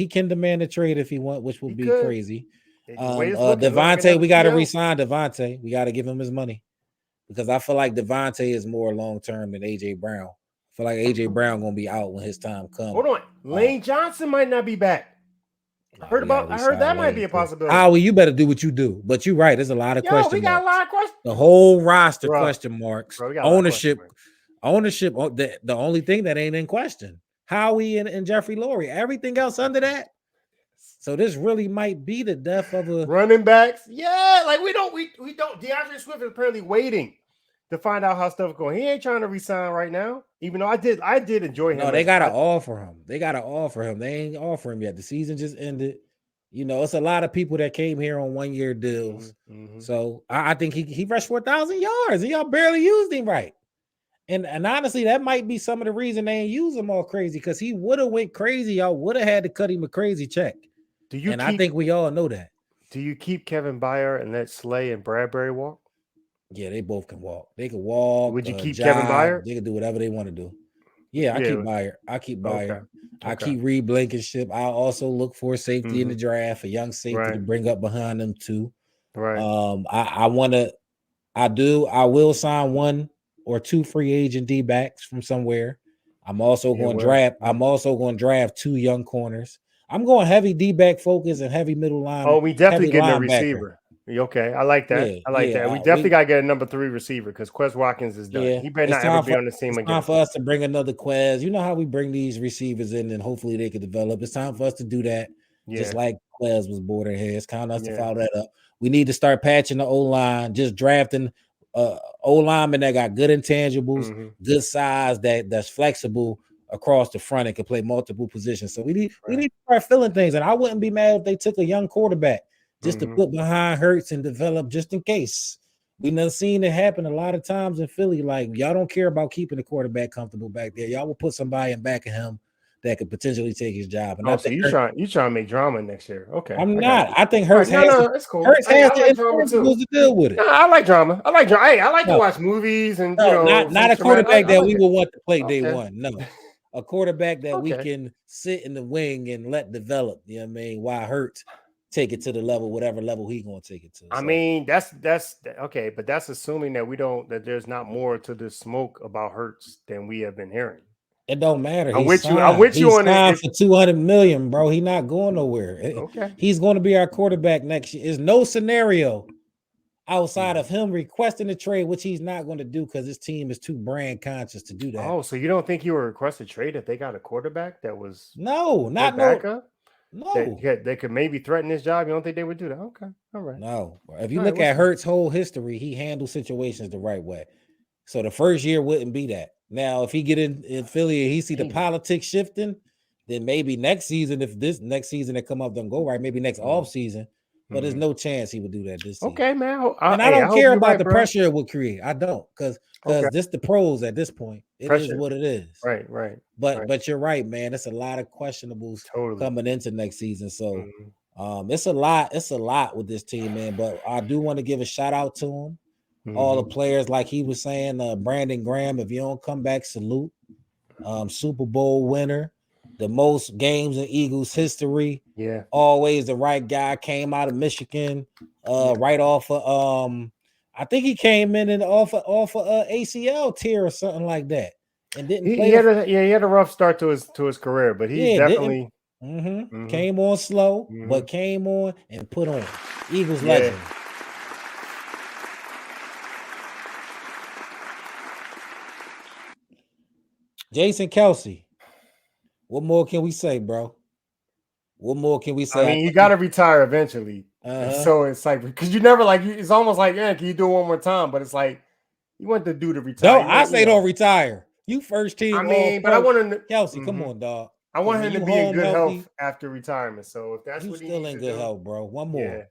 can demand a trade if he want, which would be crazy. Devontae, we got to re-sign Devontae. We got to give him his money because I feel like Devontae is more long term than AJ Brown. I feel like AJ Brown gonna be out when his time comes. Hold on, Lane Johnson might not be back. I heard that might be a possibility. Howie, you better do what you do. But you're right. There's a lot of questions. We got a lot of questions. The whole roster question marks. Ownership. The only thing that ain't in question. Howie and Jeffrey Lurie. Everything else under that. So this really might be the death of a running backs. Yeah, like we don't. DeAndre Swift is apparently waiting to find out how stuff's going. He ain't trying to resign right now. Even though I did enjoy him. No, they gotta offer him. They ain't offer him yet. The season just ended. It's a lot of people that came here on 1-year deals. Mm-hmm. So I think he rushed 4,000 yards and y'all barely used him right. And honestly, that might be some of the reason they ain't use him all crazy because he would have went crazy. Y'all would have had to cut him a crazy check. I think we all know that. Do you keep Kevin Byard and let Slay and Bradbury walk? Yeah, they both can walk. They can walk. Would you keep Kevin Byard? They can do whatever they want to do. Yeah, I keep Byard. Okay. I keep Reed Blankenship. I also look for safety in the draft, a young safety to bring up behind them too. Right. I will sign 1 or 2 free agent D-backs from somewhere. I'm also going to draft 2 young corners. I'm going heavy D-back focus and heavy middle line. Oh, we definitely getting a receiver. Okay, I like that. I like that. We definitely got to get a number 3 receiver because Quez Watkins is done. He better not ever be on the team again. It's time for us to bring another Quez. You know how we bring these receivers in and hopefully they could develop. It's time for us to do that. Just like Quez was border here. It's time for us to follow that up. We need to start patching the O-line, just drafting O-linemen that got good intangibles, good size, that's flexible across the front and can play multiple positions. So we need to start filling things. And I wouldn't be mad if they took a young quarterback just to put behind Hurts and develop just in case. We've never seen it happen a lot of times in Philly. Like, y'all don't care about keeping the quarterback comfortable back there. Y'all will put somebody in back of him that could potentially take his job. And so you trying to make drama next year. Okay. I'm not. I think Hurts has cool. Hurts has to deal with it. No, I like drama. Hey, I like to watch movies and not a quarterback that we will want to play day one. No. A quarterback that we can sit in the wing and let develop, you know what I mean? While Hurts take it to the level, whatever level he gonna take it to. I mean, that's okay, but that's assuming that there's not more to the smoke about Hurts than we have been hearing. It don't matter. I'm with you on it. For $200 million, bro. He's not going nowhere. Okay, he's going to be our quarterback next year. There's no scenario outside of him requesting a trade, which he's not going to do because his team is too brand conscious to do that. Oh, so you don't think you would request a trade if they got a quarterback that was not backup? No, they could maybe threaten his job. You don't think they would do that? Okay, all right. No, if you look at Hurts' whole history, he handles situations the right way. So the first year wouldn't be that. Now, if he get in Philly and he see the politics shifting, then maybe next season, if this next season that come up don't go right, maybe next off season. But there's no chance he would do that this season. Okay, man. I don't care about the pressure it will create. I don't, because this the pros at this point. It is what it is. Right. But you're right, man. It's a lot of questionables coming into next season. So it's a lot. It's a lot with this team, man. But I do want to give a shout out to him. All the players, like he was saying, Brandon Graham, if you don't come back, salute. Super Bowl winner. The most games in Eagles history. Yeah. Always the right guy. Came out of Michigan. Right off of I think he came in and off of ACL tear or something like that. And didn't play. He had a rough start to his career, but he definitely came on slow, but came on and put on. Eagles legend. Jason Kelce. What more can we say, bro? What more can we say? I mean, you got to retire eventually. And so it's like, because you never like, it's almost like, yeah, can you do it one more time? But it's like, you want the dude to retire. Don't I say don't retire? You first team. I mean, but I want to, Kelce, come on, dog. I want him to be in good healthy, health after retirement. So if that's you what he still needs in to good do, health, bro. One more. Yeah.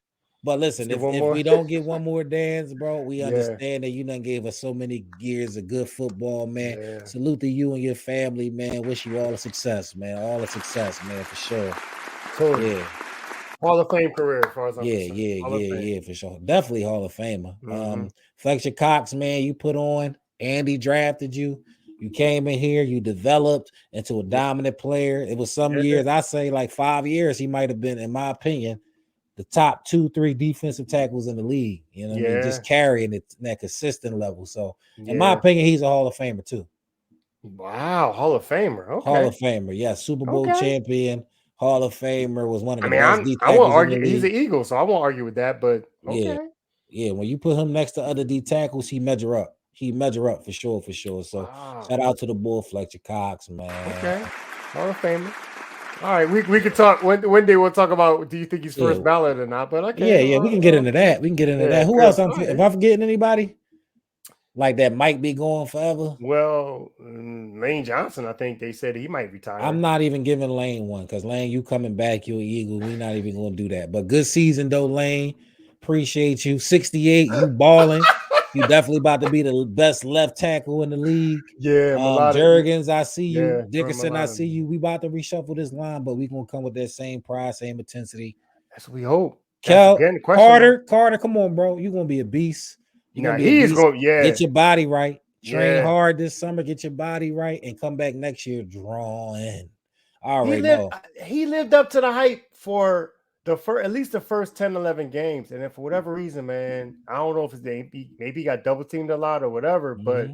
But listen, if we don't get one more dance, bro, we understand that you done gave us so many years of good football, man. Yeah. Salute to you and your family, man. Wish you all the success, man. All the success, man, for sure. Totally. Yeah. Hall of Fame career, as far as I'm concerned. Yeah, for sure. Definitely Hall of Famer. Fletcher Cox, man, you put on. Andy drafted you. You came in here, you developed into a dominant player. It was some years, I say like 5 years, he might have been, in my opinion, the top 2-3 defensive tackles in the league. You know what I mean? Just carrying it that consistent level. So, in my opinion, he's a Hall of Famer too. Wow, Hall of Famer. Okay. Hall of Famer, yeah. Super Bowl champion, Hall of Famer, was one of the best D tackles. I won't argue. In the league. He's an Eagle, so I won't argue with that. But okay. Yeah. When you put him next to other D tackles, he measure up. He measure up for sure. So shout out to the Bull Fletcher Cox, man. Okay, Hall of Famer. All right, we could talk one day. We'll talk about, do you think he's first ballot or not? But okay, yeah, we can get into that. Who else? If I'm forgetting anybody like that might be going forever. Well, Lane Johnson, I think they said he might retire. I'm not even giving Lane one because Lane, you coming back, you're Eagle. We're not even going to do that. But good season though, Lane. Appreciate you. 68, you balling. You definitely about to be the best left tackle in the league. Yeah, Jurgens, I see you. Yeah, Dickerson, I see you. We about to reshuffle this line, but we gonna come with that same pride, same intensity. That's what we hope. Carter, come on, bro. You're gonna be a beast. You're gonna be a beast. Get your body right. Train hard this summer. Get your body right, and come back next year drawing. All right, he lived up to the hype for at least the first 10, 11 games. And then for whatever reason, man, I don't know if it's maybe he got double teamed a lot or whatever, but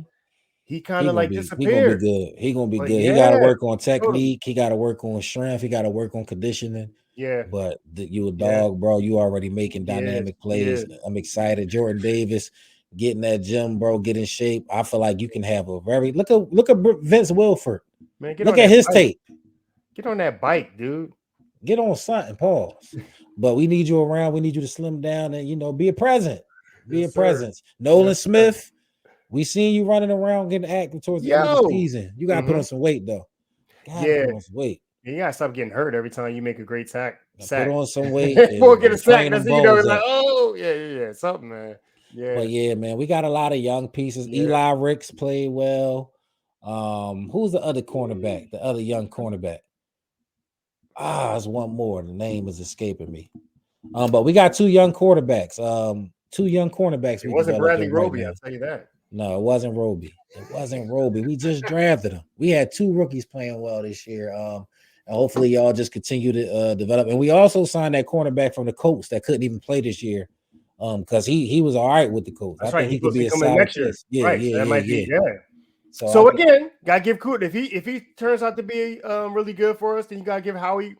he kind of like disappeared. He gonna be good. He got to work on technique. He got to work on strength. He got to work on conditioning. Yeah. But you a dog, bro. You already making dynamic plays. I'm excited. Jordan Davis, get in that gym, bro. Get in shape. I feel like you can have a very look at Vince Wilfork. Man, look at his tape. Get on that bike, dude. Get on something, pause. But we need you around. We need you to slim down and be a present. Be a presence. Nolan Smith, we seen you running around getting active towards the end of the season. You gotta put on some weight though. Put on some weight. Yeah, you gotta stop getting hurt every time you make a great sack. Put on some weight. Or get a sack. That's like, oh yeah, something, man. Yeah. But yeah, man, we got a lot of young pieces. Eli Ricks played well. Who's the other cornerback? The other young cornerback. There's one more. The name is escaping me. But we got two young quarterbacks. It wasn't Bradley Roby, I'll tell you that. No, it wasn't Roby. We just drafted him. We had two rookies playing well this year. And hopefully y'all just continue to develop. And we also signed that cornerback from the Colts that couldn't even play this year. Because he was all right with the Colts. That's I think he could be a solid next year. Yeah. So again, gotta give kudos. If he turns out to be really good for us, then you gotta give Howie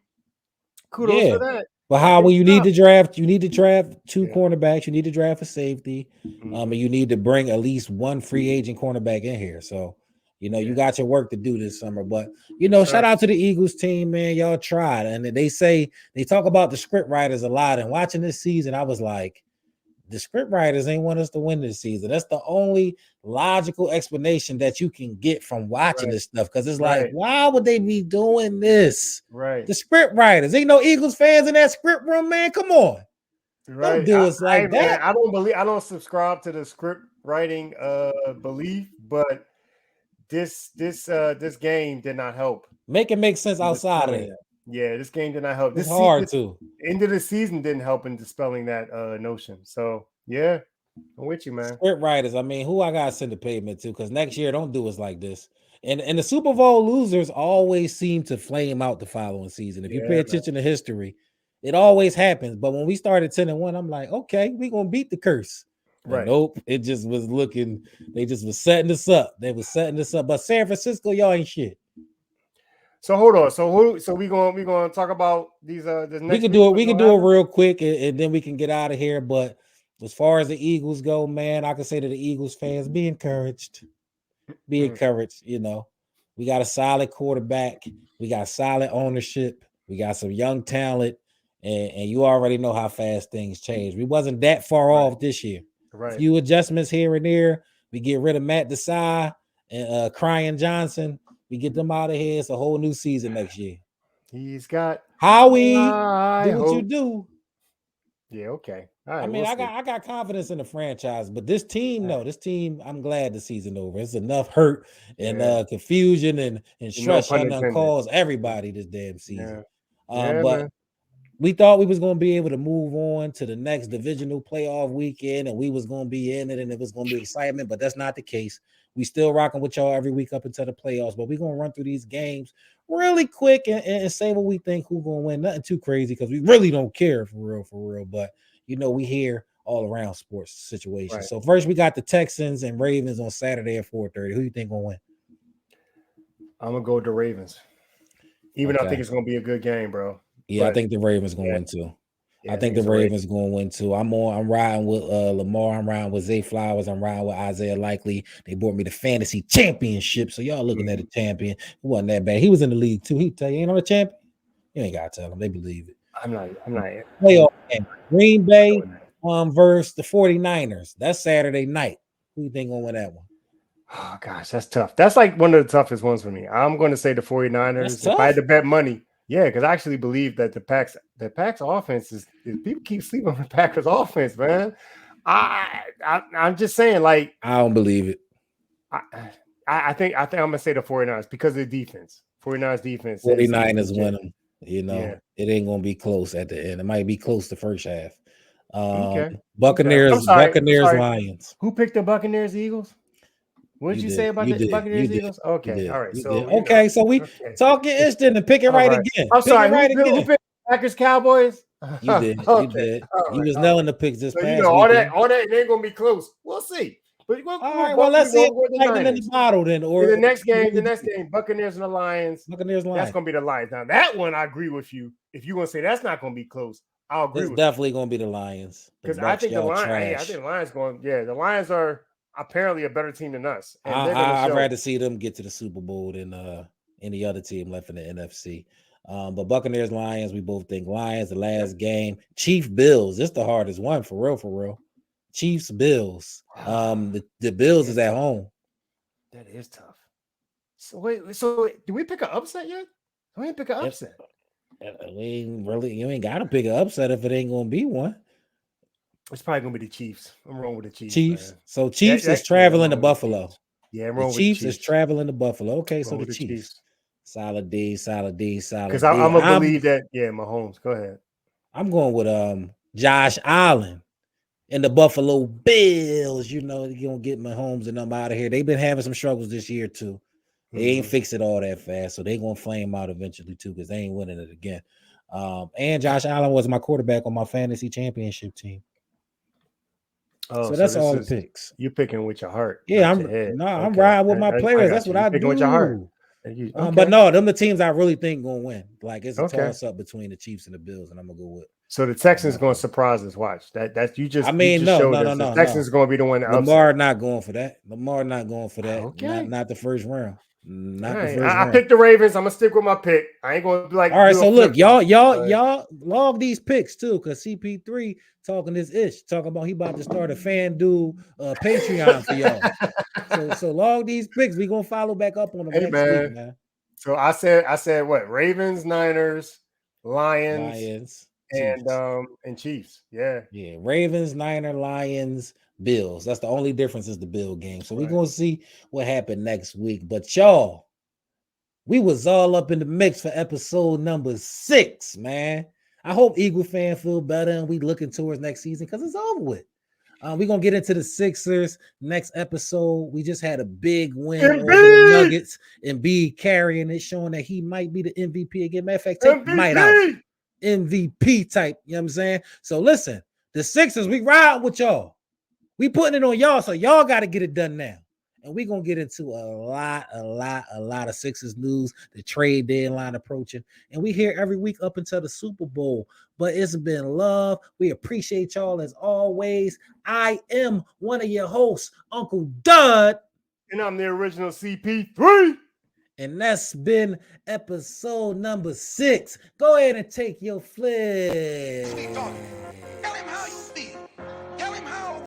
kudos for that. But Howie, you need to draft two cornerbacks. You need to draft a safety. And you need to bring at least one free agent cornerback in here. So you got your work to do this summer. But shout out to the Eagles team, man. Y'all tried, and they talk about the script writers a lot. And watching this season, I was like, the script writers ain't want us to win this season. That's the only logical explanation that you can get from watching this stuff. Because it's like, why would they be doing this? Right. The script writers. Ain't no Eagles fans in that script room, man. Come on. Right. Don't do us like that. Man, I don't subscribe to the script writing belief, but this game did not help. Make it make sense outside of it. Yeah, this game did not help. It's hard too. End of the season didn't help in dispelling that notion. So yeah, I'm with you, man. Script writers. I mean, who I gotta send the payment to? Because next year, don't do us like this. And the Super Bowl losers always seem to flame out the following season. If you pay attention to history, it always happens. But when we started 10-1, I'm like, okay, we're gonna beat the curse. Right. Nope. It just was looking, they just was setting us up. But San Francisco, y'all ain't shit. So hold on. So we gonna talk about these this next we can do it real quick and then we can get out of here. But as far as the Eagles go, man, I can say to the Eagles fans, be encouraged. Be encouraged. We got a solid quarterback, we got solid ownership, we got some young talent, and you already know how fast things change. We wasn't that far off this year. Right. Few adjustments here and there. We get rid of Matt Desai and Crying Johnson. We get them out of here. It's a whole new season next year. He's got Howie, do what you do. Yeah, okay. All right. I mean, I got confidence in the franchise, but this team, I'm glad the season over. It's enough hurt and confusion and stress trying to cause everybody this damn season. But man. we thought we was going to be able to move on to the next divisional playoff weekend, and we was going to be in it, and it was going to be excitement, but that's not the case. We still rocking with y'all every week up until the playoffs, but we're going to run through these games really quick and say what we think who's going to win. Nothing too crazy because we really don't care for real. But, we hear all around sports situations. Right. So first we got the Texans and Ravens on Saturday at 4:30. Who you think going to win? I'm going to go with the Ravens. Even though I think it's going to be a good game, bro. Yeah, but I think the Ravens going to win too. Yeah, I think the Ravens going to win too. I'm riding with Lamar. I'm riding with Zay Flowers. I'm riding with Isaiah Likely. They brought me the fantasy championship. So y'all looking at a champion. It wasn't that bad. He was in the league too. He tell you ain't on a champion. You ain't got to tell them. They believe it. I'm not. Playoff game. Green Bay versus the 49ers. That's Saturday night. Who you think going to win that one? Oh, gosh, that's tough. That's like one of the toughest ones for me. I'm going to say the 49ers. If I had to bet money. Yeah, because I actually believe that the Pacs offense is people keep sleeping on the Packers offense, man. I'm just saying, like, I don't believe it. I think I'm gonna say the 49ers because of the defense. 49ers defense. 49ers win them. It ain't gonna be close at the end. It might be close the first half. Buccaneers, Lions. Who picked the Buccaneers, Eagles? What did you say about the Buccaneers Eagles? Okay, all right. So so we talking instant and pick it right again. I'm sorry. Who picked Packers Cowboys? You did. You did. You was nailing the picks this past all that ain't gonna be close. We'll see. But all right, well, let's see lightning in the bottle then. Or the next game, Buccaneers and the Lions. Lions. That's gonna be the Lions. Now that one, I agree with you. If you're gonna say that's not gonna be close, I'll agree. It's definitely gonna be the Lions. Because I think the Lions. I think the Lions going. Yeah, the Lions are apparently a better team than us. And I'd rather see them get to the Super Bowl than any other team left in the NFC. But Buccaneers, Lions, we both think Lions. The last game, Chiefs, Bills. This is the hardest one for real. Chiefs, Bills. The Bills is at home. That is tough. So wait, so do we pick an upset yet? We ain't pick an upset. You ain't got to pick an upset if it ain't gonna be one. It's probably gonna be the Chiefs. I'm wrong with the Chiefs. Man. So Chiefs is traveling to Buffalo. Yeah, I'm wrong with the Chiefs. Is traveling to Buffalo. Okay, so the Chiefs. Solid D. Because I'm gonna believe that. Yeah, Mahomes. Go ahead. I'm going with Josh Allen and the Buffalo Bills. You're gonna get Mahomes and them out of here. They've been having some struggles this year too. They ain't fix it all that fast, so they're gonna flame out eventually too, because they ain't winning it again. And Josh Allen was my quarterback on my fantasy championship team. Oh, so that's all the picks. You're picking with your heart. Yeah, I'm riding with my players. That's what I do. With your heart. But no, them the teams I really think gonna win. Like it's a toss up between the Chiefs and the Bills, and I'm gonna go with. So the Texans gonna surprise us. Watch that. You just. No. The Texans gonna be the one. Lamar not going for that. Okay. Not the first round. I picked the Ravens. I'm gonna stick with my pick. I ain't gonna be like. All right, so look, y'all log these picks too, because CP3 talking this ish, talking about he about to start a FanDuel Patreon for y'all. So log these picks. We gonna follow back up on them next week, man. So I said what? Ravens, Niners, Lions, and Chiefs. Yeah. Ravens, Niners, Lions, Bills. That's the only difference is the Bill game. So we're gonna see what happened next week. But y'all, we was all up in the mix for episode number 6, man. I hope Eagle fan feel better and we looking towards next season because it's over with. We're gonna get into the Sixers next episode. We just had a big win over the Nuggets and B carrying it, showing that he might be the MVP again. Matter of fact, take might out MVP type. You know what I'm saying? So listen, the Sixers, we ride with y'all. We putting it on y'all, so y'all got to get it done now. And we're going to get into a lot of Sixers news, the trade deadline approaching. And we here every week up until the Super Bowl. But it's been love. We appreciate y'all as always. I am one of your hosts, Uncle DuD. And I'm the original CP3. And that's been episode number 6. Go ahead and take your flick. Tell him how you